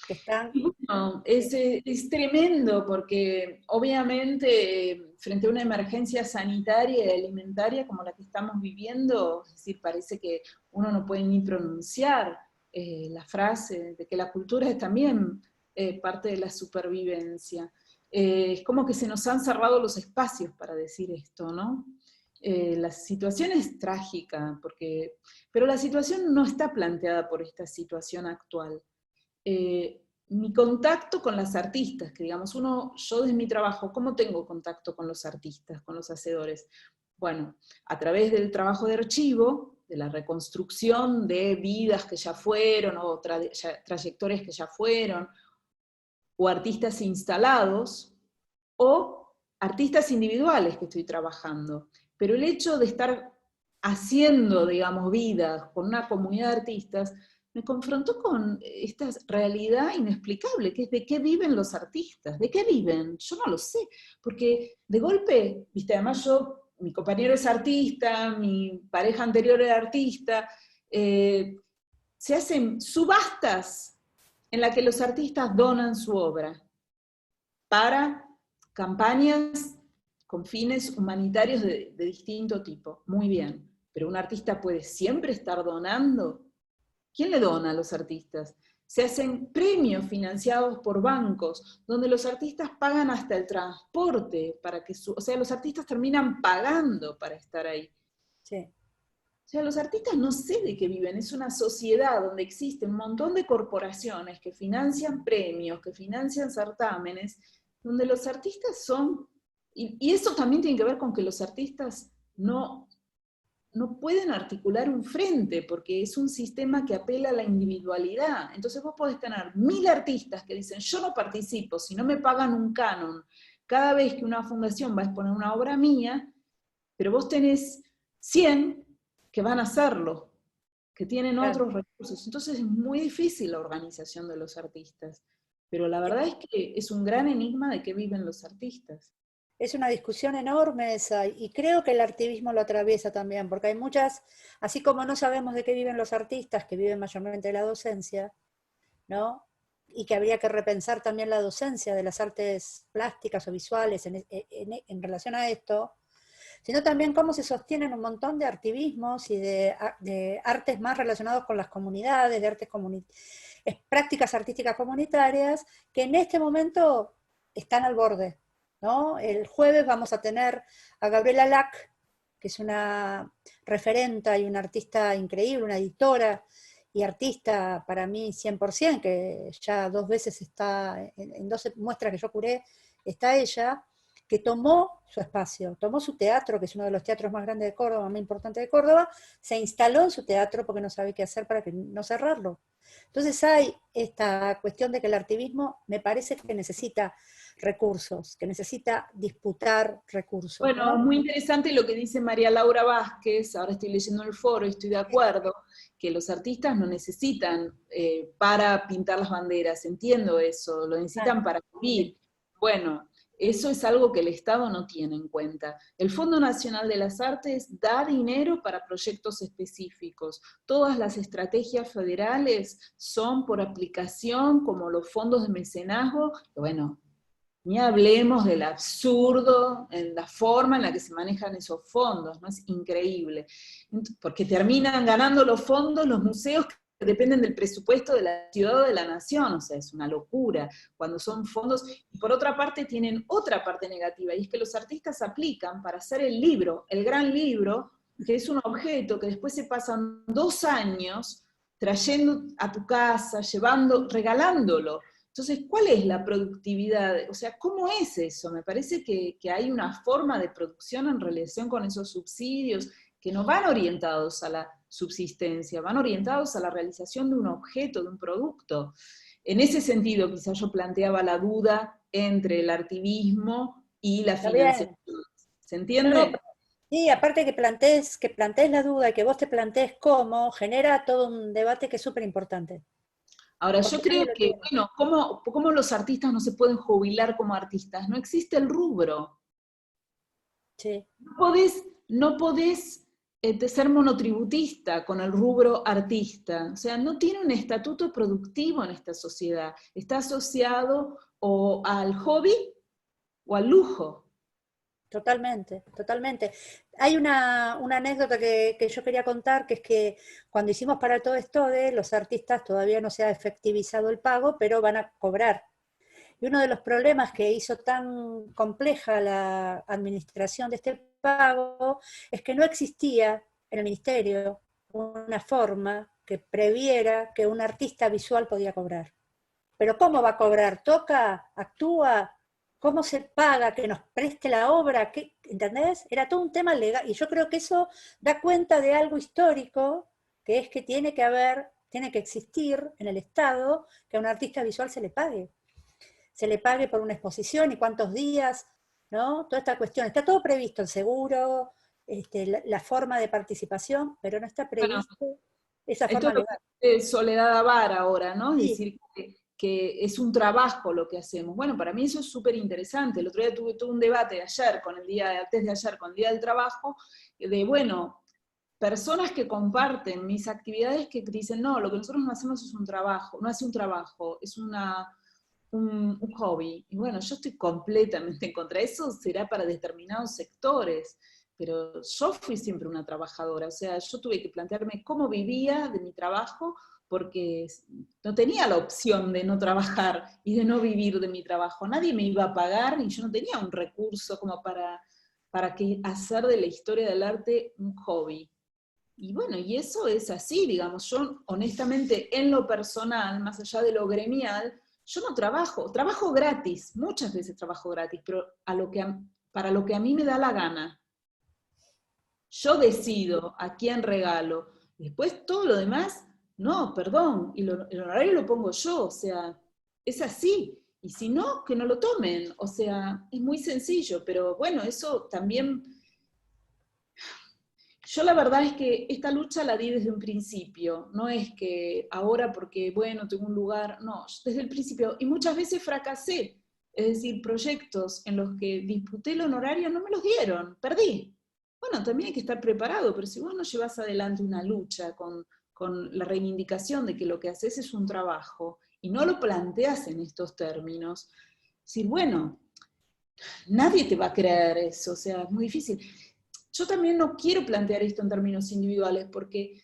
que están. Y bueno, es tremendo porque obviamente frente a una emergencia sanitaria y alimentaria como la que estamos viviendo, es decir, parece que uno no puede ni pronunciar la frase de que la cultura es también parte de la supervivencia. Es como que se nos han cerrado los espacios para decir esto, ¿no? La situación es trágica, pero la situación no está planteada por esta situación actual. Mi contacto con las artistas, que digamos, yo desde mi trabajo, ¿cómo tengo contacto con los artistas, con los hacedores? Bueno, a través del trabajo de archivo, de la reconstrucción de vidas que ya fueron, o trayectorias que ya fueron, o artistas instalados, o artistas individuales que estoy trabajando. Pero el hecho de estar haciendo, digamos, vida con una comunidad de artistas, me confrontó con esta realidad inexplicable, que es de qué viven los artistas, de qué viven, yo no lo sé, porque de golpe, viste, además mi compañero es artista, mi pareja anterior era artista, se hacen subastas en las que los artistas donan su obra para campañas con fines humanitarios de distinto tipo. Muy bien, pero un artista puede siempre estar donando. ¿Quién le dona a los artistas? Se hacen premios financiados por bancos, donde los artistas pagan hasta el transporte, o sea, los artistas terminan pagando para estar ahí. Sí. O sea, los artistas no sé de qué viven, es una sociedad donde existe un montón de corporaciones que financian premios, que financian certámenes, donde los artistas son, y eso también tiene que ver con que los artistas no pueden articular un frente, porque es un sistema que apela a la individualidad. Entonces vos podés tener 1000 artistas que dicen, yo no participo, si no me pagan un canon, cada vez que una fundación va a exponer una obra mía, pero vos tenés 100 que van a hacerlo, que tienen Claro. otros recursos. Entonces es muy difícil la organización de los artistas. Pero la verdad es que es un gran enigma de qué viven los artistas. Es una discusión enorme esa, y creo que el activismo lo atraviesa también, porque hay muchas, así como no sabemos de qué viven los artistas, que viven mayormente de la docencia, ¿no? Y que habría que repensar también la docencia de las artes plásticas o visuales en relación a esto, sino también cómo se sostienen un montón de activismos y de artes más relacionados con las comunidades, de prácticas artísticas comunitarias, que en este momento están al borde, ¿no? El jueves vamos a tener a Gabriela Lack, que es una referenta y una artista increíble, una editora, y artista para mí 100%, que ya 2 veces está, en 12 muestras que yo curé, está ella, que tomó su espacio, tomó su teatro, que es uno de los teatros más grandes de Córdoba, más importante de Córdoba, se instaló en su teatro porque no sabe qué hacer para que no cerrarlo. Entonces hay esta cuestión de que el activismo me parece que necesita recursos, que necesita disputar recursos, Bueno, ¿no? muy interesante lo que dice María Laura Vázquez, ahora estoy leyendo el foro y estoy de acuerdo, que los artistas no necesitan para pintar las banderas, entiendo eso, lo necesitan para vivir. Bueno, eso es algo que el Estado no tiene en cuenta. El Fondo Nacional de las Artes da dinero para proyectos específicos. Todas las estrategias federales son por aplicación, como los fondos de mecenazgo, bueno, ni hablemos del absurdo en la forma en la que se manejan esos fondos, ¿no? Es increíble. Porque terminan ganando los fondos los museos que dependen del presupuesto de la ciudad o de la nación, o sea, es una locura cuando son fondos. Y por otra parte tienen otra parte negativa, y es que los artistas aplican para hacer el libro, el gran libro, que es un objeto que después se pasan 2 años trayendo a tu casa, llevando, regalándolo. Entonces, ¿cuál es la productividad? O sea, ¿cómo es eso? Me parece que hay una forma de producción en relación con esos subsidios que no van orientados a la subsistencia, van orientados a la realización de un objeto, de un producto. En ese sentido, quizás yo planteaba la duda entre el artivismo y la Está bien. financiación. ¿Se No, no, entiende? sí, aparte que plantees la duda y que vos te plantees cómo, genera todo un debate que es súper importante, Ahora, yo porque nadie creo lo que, tiene. bueno, ¿cómo los artistas no se pueden jubilar como artistas? No existe el rubro. Sí. No podés ser monotributista con el rubro artista. O sea, no tiene un estatuto productivo en esta sociedad. Está asociado o al hobby o al lujo. Totalmente, totalmente. Hay una anécdota que yo quería contar, que es que cuando hicimos para todo esto de los artistas todavía no se ha efectivizado el pago, pero van a cobrar. Y uno de los problemas que hizo tan compleja la administración de este pago es que no existía en el ministerio una forma que previera que un artista visual podía cobrar. Pero ¿cómo va a cobrar? ¿Toca? ¿Actúa? ¿Cómo se paga? ¿Que nos preste la obra? ¿Qué? ¿Entendés? Era todo un tema legal. Y yo creo que eso da cuenta de algo histórico, que es que tiene que existir en el Estado que a un artista visual se le pague. Se le pague por una exposición y cuántos días, ¿no? Toda esta cuestión. Está todo previsto, el seguro, la forma de participación, pero no está Bueno, previsto esa esto forma es lo legal. que dice Soledad Abar ahora, ¿no? Es Sí, decir, que es un trabajo lo que hacemos. Bueno, para mí eso es súper interesante. El otro día tuve un debate ayer, antes de ayer, con el Día del Trabajo, de, bueno, personas que comparten mis actividades que dicen, no, lo que nosotros no hacemos es un trabajo, no hace un trabajo, es un hobby. Y bueno, yo estoy completamente en contra. Eso será para determinados sectores, pero yo fui siempre una trabajadora, o sea, yo tuve que plantearme cómo vivía de mi trabajo, porque no tenía la opción de no trabajar y de no vivir de mi trabajo. Nadie me iba a pagar y yo no tenía un recurso como para hacer de la historia del arte un hobby. Y bueno, y eso es así, digamos, yo honestamente en lo personal, más allá de lo gremial, yo no trabajo gratis, muchas veces trabajo gratis, pero para lo que a mí me da la gana. Yo decido a quién regalo. Después todo lo demás, no, perdón, y el horario lo pongo yo, o sea, es así. Y si no, que no lo tomen, o sea, es muy sencillo, pero bueno, eso también yo la verdad es que esta lucha la di desde un principio, no es que ahora porque, bueno, tengo un lugar, no, desde el principio, y muchas veces fracasé, es decir, proyectos en los que disputé el honorario no me los dieron, perdí. Bueno, también hay que estar preparado, pero si vos no llevas adelante una lucha con la reivindicación de que lo que haces es un trabajo y no lo planteas en estos términos, decir, bueno, nadie te va a creer eso, o sea, es muy difícil. Yo también no quiero plantear esto en términos individuales, porque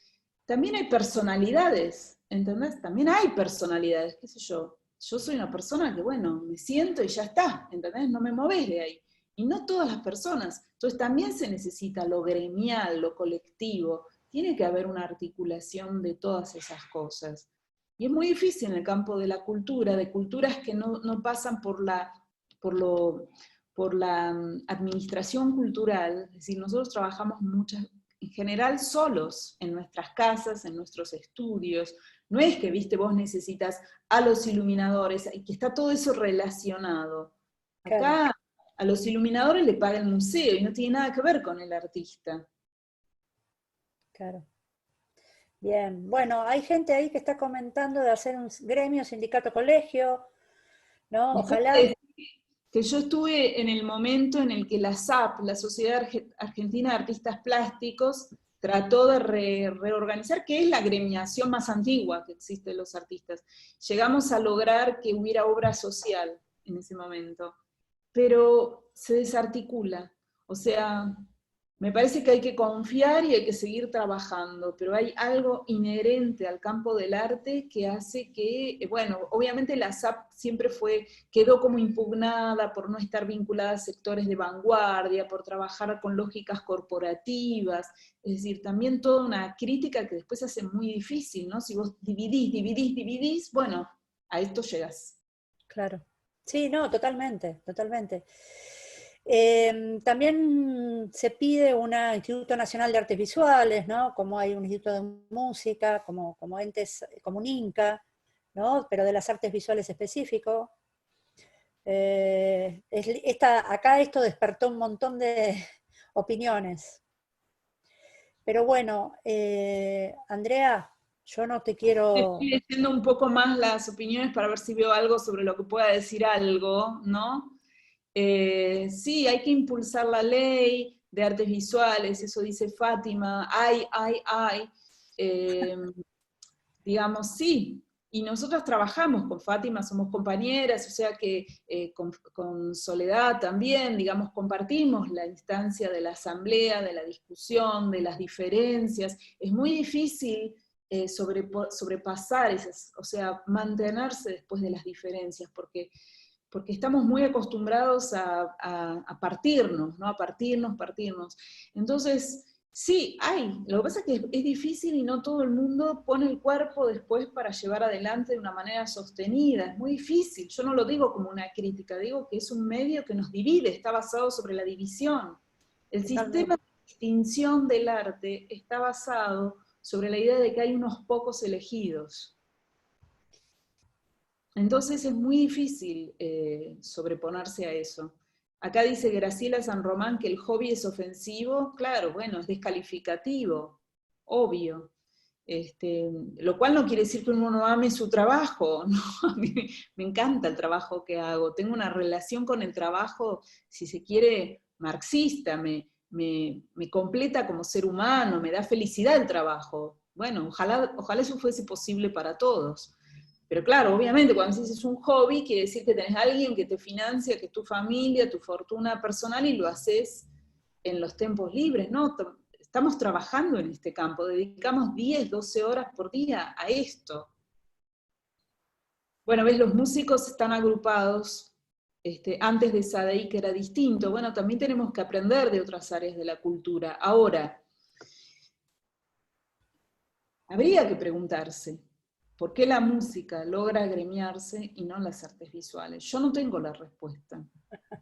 también hay personalidades, ¿entendés? También hay personalidades, qué sé yo. Yo soy una persona que, bueno, me siento y ya está, ¿entendés? No me movés de ahí. Y no todas las personas. Entonces también se necesita lo gremial, lo colectivo. tiene que haber una articulación de todas esas cosas. Y es muy difícil en el campo de la cultura, de culturas que no pasan por la administración cultural. Es decir, nosotros trabajamos en general solos en nuestras casas, en nuestros estudios. No es que, viste, vos necesitas a los iluminadores, y que está todo eso relacionado. Claro. Acá a los iluminadores le paga el museo y no tiene nada que ver con el artista. Claro. Bien, bueno, hay gente ahí que está comentando de hacer un gremio, sindicato, colegio, ¿no? Ojalá. Que yo estuve en el momento en el que la SAP, la Sociedad Argentina de Artistas Plásticos, trató de reorganizar, que es la gremiación más antigua que existe de los artistas. Llegamos a lograr que hubiera obra social en ese momento, pero se desarticula. O sea, me parece que hay que confiar y hay que seguir trabajando, pero hay algo inherente al campo del arte que hace que, bueno, obviamente la SAP siempre quedó como impugnada por no estar vinculada a sectores de vanguardia, por trabajar con lógicas corporativas, es decir, también toda una crítica que después hace muy difícil, ¿no? Si vos dividís, bueno, a esto llegas. Claro. Sí, no, totalmente, totalmente. También se pide un Instituto Nacional de Artes Visuales, ¿no? Como hay un Instituto de Música, como entes, como un INCA, ¿no? Pero de las artes visuales específico. Acá esto despertó un montón de opiniones. Pero bueno, Andrea, yo no te quiero... Estoy leyendo un poco más las opiniones para ver si veo algo sobre lo que pueda decir algo, ¿no? Sí, hay que impulsar la ley de artes visuales, eso dice Fátima, digamos, sí, y nosotros trabajamos con Fátima, somos compañeras, o sea que con Soledad también, digamos, compartimos la instancia de la asamblea, de la discusión, de las diferencias. Es muy difícil sobrepasar esas, o sea, mantenerse después de las diferencias, porque estamos muy acostumbrados a partirnos, ¿no? A partirnos. Entonces, sí, lo que pasa es que es difícil y no todo el mundo pone el cuerpo después para llevar adelante de una manera sostenida, es muy difícil, yo no lo digo como una crítica, digo que es un medio que nos divide, está basado sobre la división. El sistema de distinción del arte está basado sobre la idea de que hay unos pocos elegidos. Entonces es muy difícil sobreponerse a eso. Acá dice Graciela San Román que el hobby es ofensivo, claro, bueno, es descalificativo, obvio. Lo cual no quiere decir que uno no ame su trabajo, ¿no? A mí me encanta el trabajo que hago, tengo una relación con el trabajo, si se quiere, marxista, me completa como ser humano, me da felicidad el trabajo. Bueno, ojalá eso fuese posible para todos. Pero claro, obviamente cuando dices es un hobby, quiere decir que tenés a alguien que te financia, que es tu familia, tu fortuna personal, y lo haces en los tiempos libres, ¿no? Estamos trabajando en este campo, dedicamos 10, 12 horas por día a esto. Bueno, ves, los músicos están agrupados, antes de SADEI que era distinto, bueno, también tenemos que aprender de otras áreas de la cultura. Ahora, habría que preguntarse, ¿por qué la música logra agremiarse y no las artes visuales? Yo no tengo la respuesta.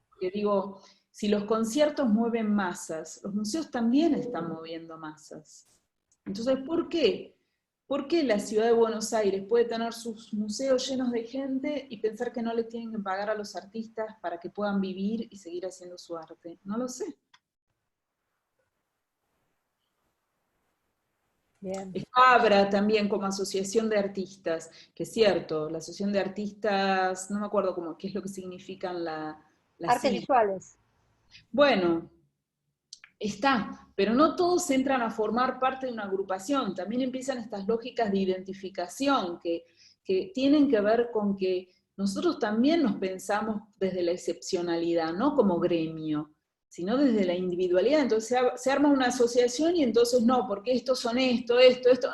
Porque digo, si los conciertos mueven masas, los museos también están moviendo masas. Entonces, ¿por qué? ¿Por qué la ciudad de Buenos Aires puede tener sus museos llenos de gente y pensar que no le tienen que pagar a los artistas para que puedan vivir y seguir haciendo su arte? No lo sé. Bien. Abra también como asociación de artistas, que es cierto, la asociación de artistas, no me acuerdo qué es lo que significan la Artes sigla. visuales. Bueno, está, pero no todos entran a formar parte de una agrupación, también empiezan estas lógicas de identificación que tienen que ver con que nosotros también nos pensamos desde la excepcionalidad, no como gremio, sino desde la individualidad. Entonces se arma una asociación y entonces no, porque estos son esto,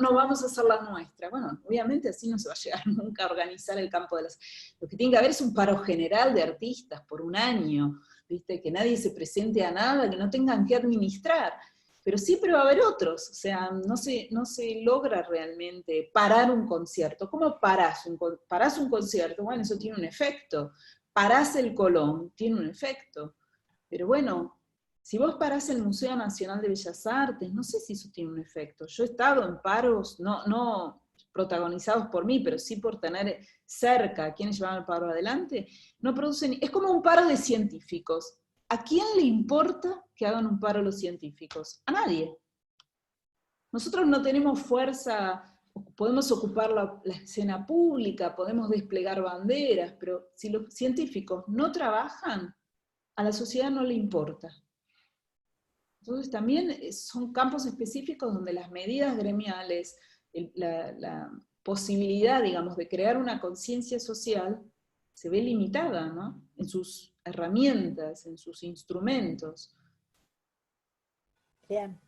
no, vamos a hacer la nuestra. Bueno, obviamente así no se va a llegar nunca a organizar el campo de las... Lo que tiene que haber es un paro general de artistas por un año, ¿viste? Que nadie se presente a nada, que no tengan que administrar. pero siempre va a haber otros, o sea, no se logra realmente parar un concierto. ¿Cómo parás un concierto? Bueno, eso tiene un efecto. Parás el Colón, tiene un efecto. Pero bueno, si vos parás el Museo Nacional de Bellas Artes, no sé si eso tiene un efecto. Yo he estado en paros, no protagonizados por mí, pero sí por tener cerca a quienes llevan el paro adelante, no producen, es como un paro de científicos. ¿A quién le importa que hagan un paro los científicos? A nadie. Nosotros no tenemos fuerza, podemos ocupar la escena pública, podemos desplegar banderas, pero si los científicos no trabajan, a la sociedad no le importa. Entonces también son campos específicos donde las medidas gremiales, la posibilidad, digamos, de crear una conciencia social se ve limitada, ¿no? En sus herramientas, en sus instrumentos. Bien,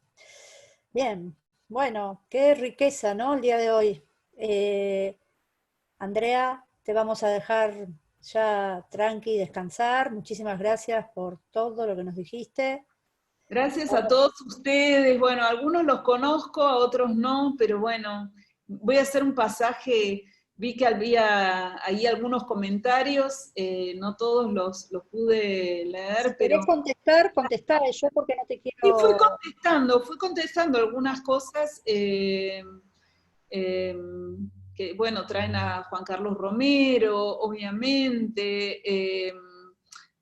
bien. Bueno, qué riqueza, ¿no? El día de hoy. Andrea, te vamos a dejar ya tranqui, descansar. Muchísimas gracias por todo lo que nos dijiste. Gracias a Ahora, todos ustedes. Bueno, algunos los conozco, a otros no, pero bueno, voy a hacer un pasaje. Vi que había ahí algunos comentarios, no todos los pude si leer, pero querés contestar, contestá. Yo porque no te sí quiero... fui contestando algunas cosas eh, que, bueno, traen a Juan Carlos Romero, obviamente.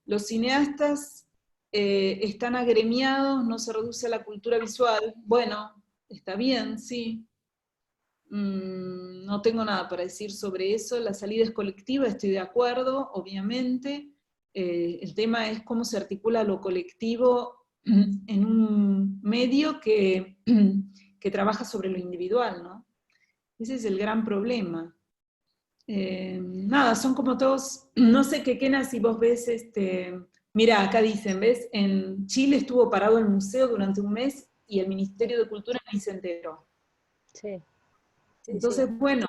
Los cineastas están agremiados, no se reduce a la cultura visual. Bueno, está bien, sí. No tengo nada para decir sobre eso. La salida es colectiva, estoy de acuerdo, obviamente. El tema es cómo se articula lo colectivo en un medio que trabaja sobre lo individual, ¿no? Ese es el gran problema. Nada, son como todos, no sé qué, Kena, si vos ves, mira, acá dicen, ¿ves? En Chile estuvo parado el museo durante un mes y el Ministerio de Cultura ni se enteró. Sí, sí, sí. Entonces, bueno,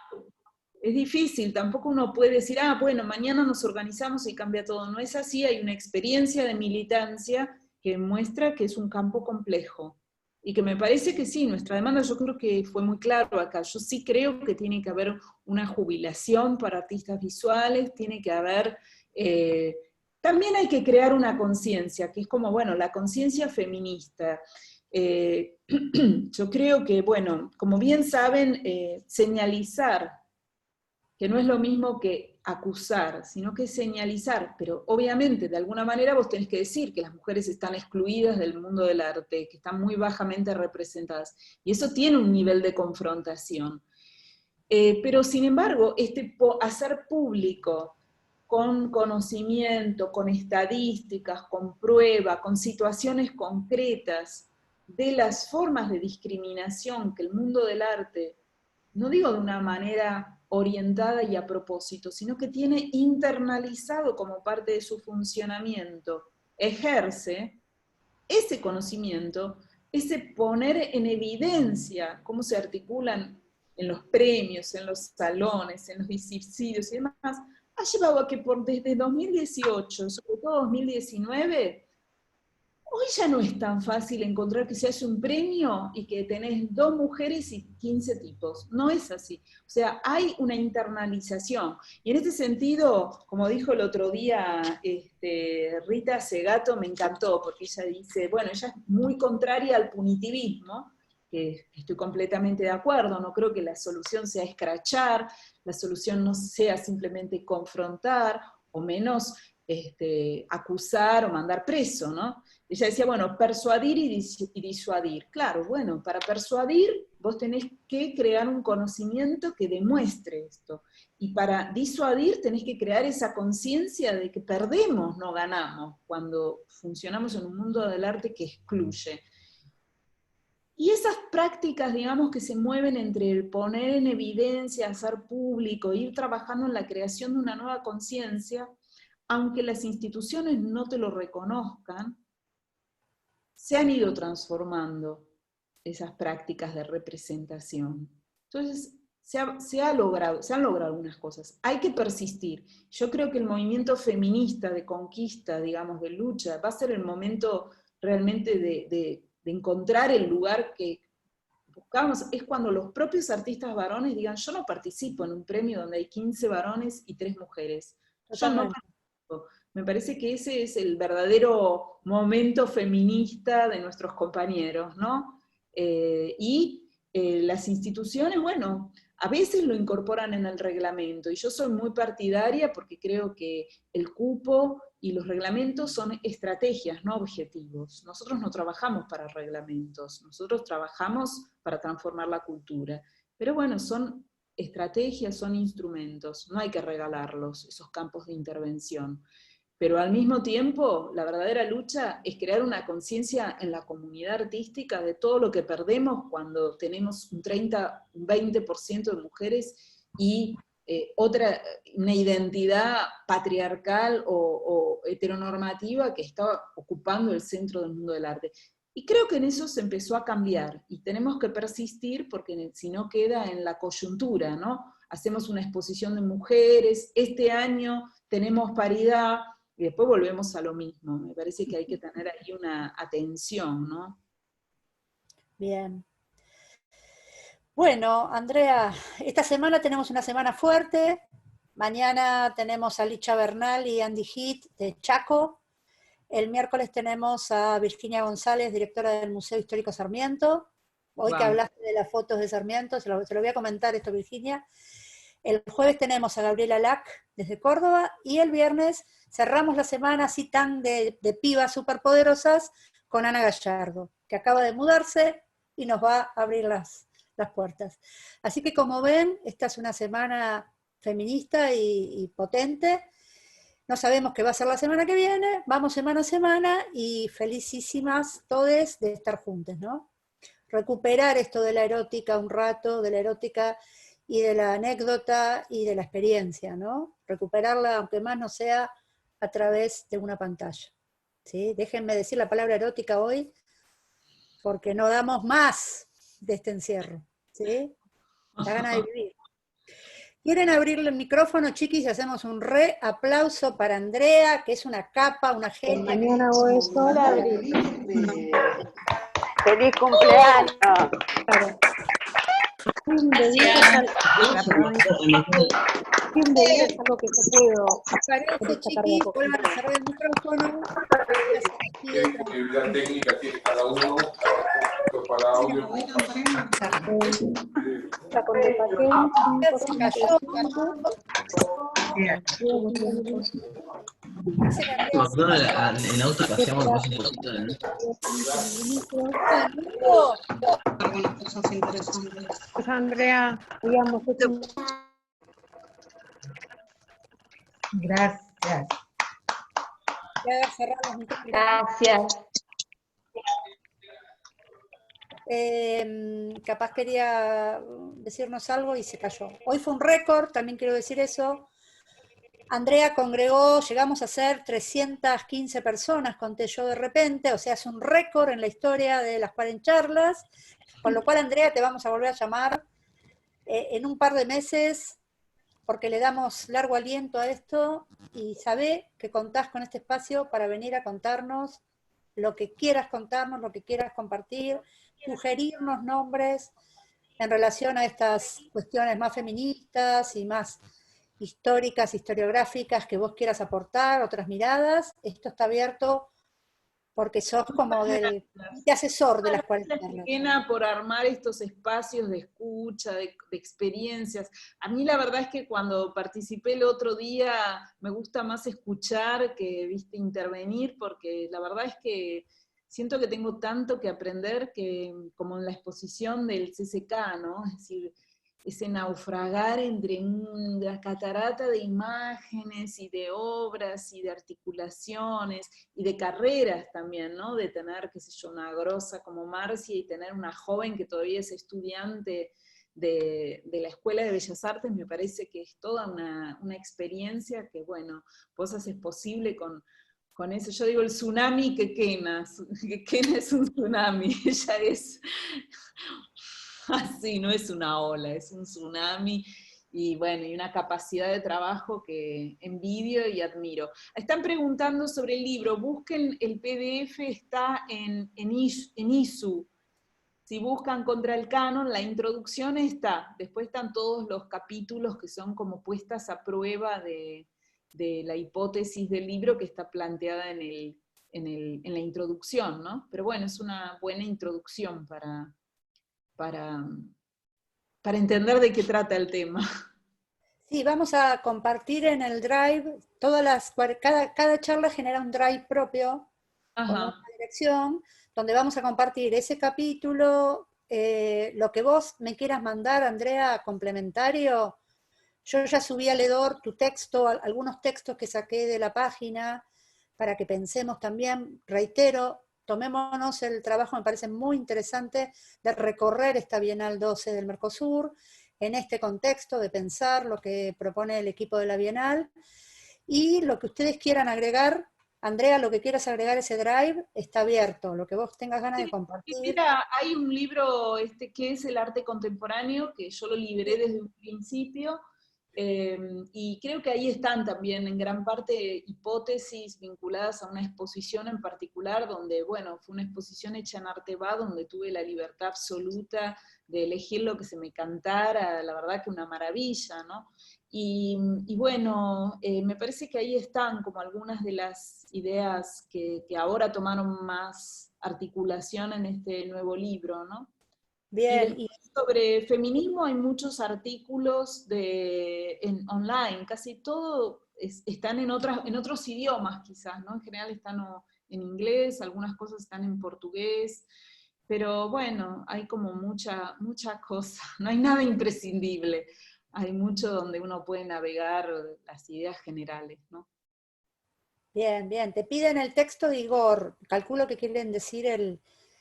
es difícil, tampoco uno puede decir, ah, bueno, mañana nos organizamos y cambia todo. No es así, hay una experiencia de militancia que muestra que es un campo complejo. Y que me parece que sí, nuestra demanda yo creo que fue muy claro acá. Yo sí creo que tiene que haber una jubilación para artistas visuales, tiene que haber... también hay que crear una conciencia, que es como, bueno, la conciencia feminista. Yo creo que, bueno, como bien saben, señalizar, que no es lo mismo que acusar, sino que señalizar, pero obviamente de alguna manera vos tenés que decir que las mujeres están excluidas del mundo del arte, que están muy bajamente representadas, y eso tiene un nivel de confrontación. Pero sin embargo, hacer público con conocimiento, con estadísticas, con prueba, con situaciones concretas de las formas de discriminación que el mundo del arte, no digo de una manera orientada y a propósito, sino que tiene internalizado como parte de su funcionamiento, ejerce ese conocimiento, ese poner en evidencia cómo se articulan en los premios, en los salones, en los subsidios y demás, ha llevado a que desde 2018, sobre todo 2019, hoy ya no es tan fácil encontrar que se hace un premio y que tenés 2 mujeres y 15 tipos. No es así. O sea, hay una internalización. Y en este sentido, como dijo el otro día Rita Segato, me encantó, porque ella dice, bueno, ella es muy contraria al punitivismo, que estoy completamente de acuerdo, no creo que la solución sea escrachar, la solución no sea simplemente confrontar, o menos acusar o mandar preso, ¿no? Ella decía, bueno, persuadir y disuadir. Claro, bueno, para persuadir vos tenés que crear un conocimiento que demuestre esto. Y para disuadir tenés que crear esa conciencia de que perdemos, no ganamos, cuando funcionamos en un mundo del arte que excluye. Y esas prácticas, digamos, que se mueven entre el poner en evidencia, hacer público, ir trabajando en la creación de una nueva conciencia, aunque las instituciones no te lo reconozcan, se han ido transformando esas prácticas de representación. Entonces, se han logrado algunas cosas. Hay que persistir. Yo creo que el movimiento feminista de conquista, digamos, de lucha, va a ser el momento realmente encontrar el lugar que buscábamos, es cuando los propios artistas varones digan, yo no participo en un premio donde hay 15 varones y 3 mujeres. Yo no participo. Me parece que ese es el verdadero momento feminista de nuestros compañeros, ¿no? Las instituciones, bueno, a veces lo incorporan en el reglamento, y yo soy muy partidaria porque creo que el cupo y los reglamentos son estrategias, no objetivos. Nosotros no trabajamos para reglamentos, nosotros trabajamos para transformar la cultura. Pero bueno, son estrategias, son instrumentos, no hay que regalarlos, esos campos de intervención. Pero al mismo tiempo, la verdadera lucha es crear una conciencia en la comunidad artística de todo lo que perdemos cuando tenemos un 30, un 20% de mujeres y una identidad patriarcal o heteronormativa que está ocupando el centro del mundo del arte. Y creo que en eso se empezó a cambiar, y tenemos que persistir porque si no queda en la coyuntura, ¿no? Hacemos una exposición de mujeres, este año tenemos paridad, y después volvemos a lo mismo. Me parece que hay que tener ahí una atención, ¿no? Bien. Bueno, Andrea, esta semana tenemos una semana fuerte. Mañana tenemos a Licha Bernal y Andy Heath de Chaco. El miércoles tenemos a Virginia González, directora del Museo Histórico Sarmiento. Hoy que hablaste de las fotos de Sarmiento, se lo voy a comentar esto, Virginia. El jueves tenemos a Gabriela Lack desde Córdoba, y el viernes cerramos la semana así tan de pibas superpoderosas con Ana Gallardo, que acaba de mudarse y nos va a abrir las puertas. Así que, como ven, esta es una semana feminista y potente. No sabemos qué va a ser la semana que viene, vamos semana a semana, y felicísimas todes de estar juntas, ¿no? Recuperar esto de la erótica un rato, de la erótica y de la anécdota y de la experiencia, ¿no? Recuperarla, aunque más no sea a través de una pantalla, ¿sí? Déjenme decir la palabra erótica hoy, porque no damos más de este encierro, ¿sí? La gana de vivir. ¿Quieren abrirle el micrófono, chiquis, y hacemos un aplauso para Andrea, que es una capa, una genia? Mañana hago eso. ¡Feliz cumpleaños! Claro. Sin beber es algo que yo puedo. Parece, chiquis, vuelvan a cerrar el micrófono. La técnica tiene cada uno para audio. En auto paseamos más un poquito de algunas cosas interesantes. Pues Andrea, digamos, gracias. Gracias. Capaz quería decirnos algo y se cayó. Hoy fue un récord, también quiero decir eso. Andrea congregó, llegamos a ser 315 personas, conté yo de repente, o sea, es un récord en la historia de las Cuarencharlas, con lo cual, Andrea, te vamos a volver a llamar en un par de meses, porque le damos largo aliento a esto, y sabé que contás con este espacio para venir a contarnos lo que quieras contarnos, lo que quieras compartir, sugerirnos nombres en relación a estas cuestiones más feministas y más históricas, historiográficas, que vos quieras aportar, otras miradas. Esto está abierto porque sos como de asesor de las Cuarencharlas. Pena por armar estos espacios de escucha, de experiencias. A mí la verdad es que cuando participé el otro día me gusta más escuchar que, viste, intervenir, porque la verdad es que siento que tengo tanto que aprender, que como en la exposición del CCK, ¿no? Es decir, ese naufragar entre una catarata de imágenes y de obras y de articulaciones y de carreras también, ¿no? De tener, qué sé yo, una grosa como Marcia y tener una joven que todavía es estudiante de la Escuela de Bellas Artes, me parece que es toda una experiencia que, bueno, vos haces posible con eso. Yo digo el tsunami que Quena es un tsunami, ella es... así, no es una ola, es un tsunami, y bueno, y una capacidad de trabajo que envidio y admiro. Están preguntando sobre el libro, busquen el PDF, está en ISU. Si buscan Contra el Canon, la introducción está, después están todos los capítulos que son como puestas a prueba de la hipótesis del libro que está planteada en la introducción, ¿no? Pero bueno, es una buena introducción para entender de qué trata el tema. Sí, vamos a compartir en el Drive, cada charla genera un Drive propio, con una Ajá. dirección, donde vamos a compartir ese capítulo, lo que vos me quieras mandar, Andrea, complementario. Yo ya subí al Edor tu texto, algunos textos que saqué de la página, para que pensemos también, reitero, tomémonos el trabajo, me parece muy interesante, de recorrer esta Bienal 12 del Mercosur, en este contexto de pensar lo que propone el equipo de la Bienal, y lo que ustedes quieran agregar. Andrea, lo que quieras agregar a ese Drive está abierto, lo que vos tengas ganas de compartir. Mira, hay un libro que es El arte contemporáneo, que yo lo liberé desde un principio, y creo que ahí están también en gran parte hipótesis vinculadas a una exposición en particular, donde, bueno, fue una exposición hecha en Arteba, donde tuve la libertad absoluta de elegir lo que se me cantara, la verdad que una maravilla, ¿no? Y bueno, me parece que ahí están como algunas de las ideas que ahora tomaron más articulación en este nuevo libro, ¿no? Bien, Y sobre feminismo hay muchos artículos online, casi todo están en otros idiomas quizás, ¿no? En general están en inglés, algunas cosas están en portugués, pero bueno, hay como mucha cosa, no hay nada imprescindible, hay mucho donde uno puede navegar las ideas generales, ¿no? bien, bien. Te piden el texto de Igor, calculo que quieren decir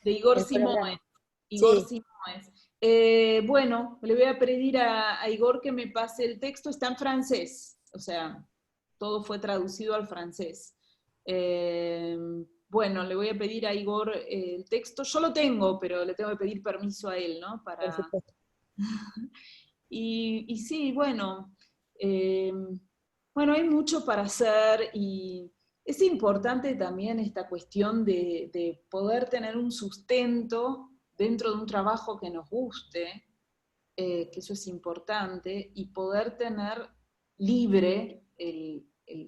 De Igor el Simoes. programa. Igor Sí, Simoes. Bueno, le voy a pedir a Igor que me pase el texto, está en francés, o sea, todo fue traducido al francés. Bueno, le voy a pedir a Igor el texto, yo lo tengo, pero le tengo que pedir permiso a él, ¿no? por supuesto. Y sí, bueno, hay mucho para hacer y es importante también esta cuestión de poder tener un sustento dentro de un trabajo que nos guste, que eso es importante, y poder tener libre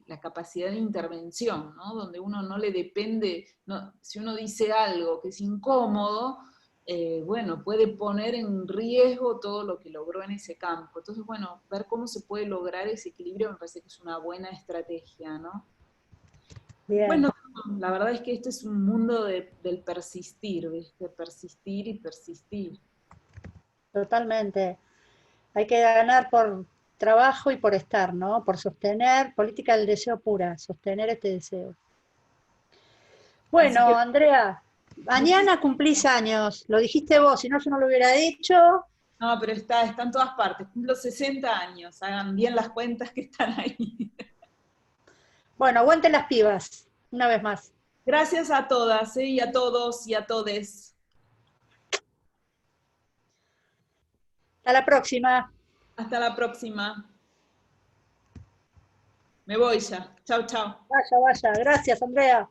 la capacidad de intervención, ¿no? Donde uno no le depende, no, si uno dice algo que es incómodo, bueno, puede poner en riesgo todo lo que logró en ese campo. Entonces, bueno, ver cómo se puede lograr ese equilibrio me parece que es una buena estrategia, ¿no? Bien, Bueno, la verdad es que este es un mundo del persistir, ¿viste? Persistir y persistir. totalmente. Hay que ganar por trabajo y por estar, ¿no? Por sostener, política del deseo pura, sostener este deseo. Así Bueno, que Andrea, muchísimas. mañana cumplís años, lo dijiste vos, si no yo no lo hubiera dicho. No, pero está en todas partes. Cumplo 60 años, hagan bien las cuentas que están ahí. Bueno, aguanten las pibas, una vez más. Gracias a todas, y a todos y a todes. Hasta la próxima. Hasta la próxima. Me voy ya. Chau, chau. Vaya, vaya. Gracias, Andrea.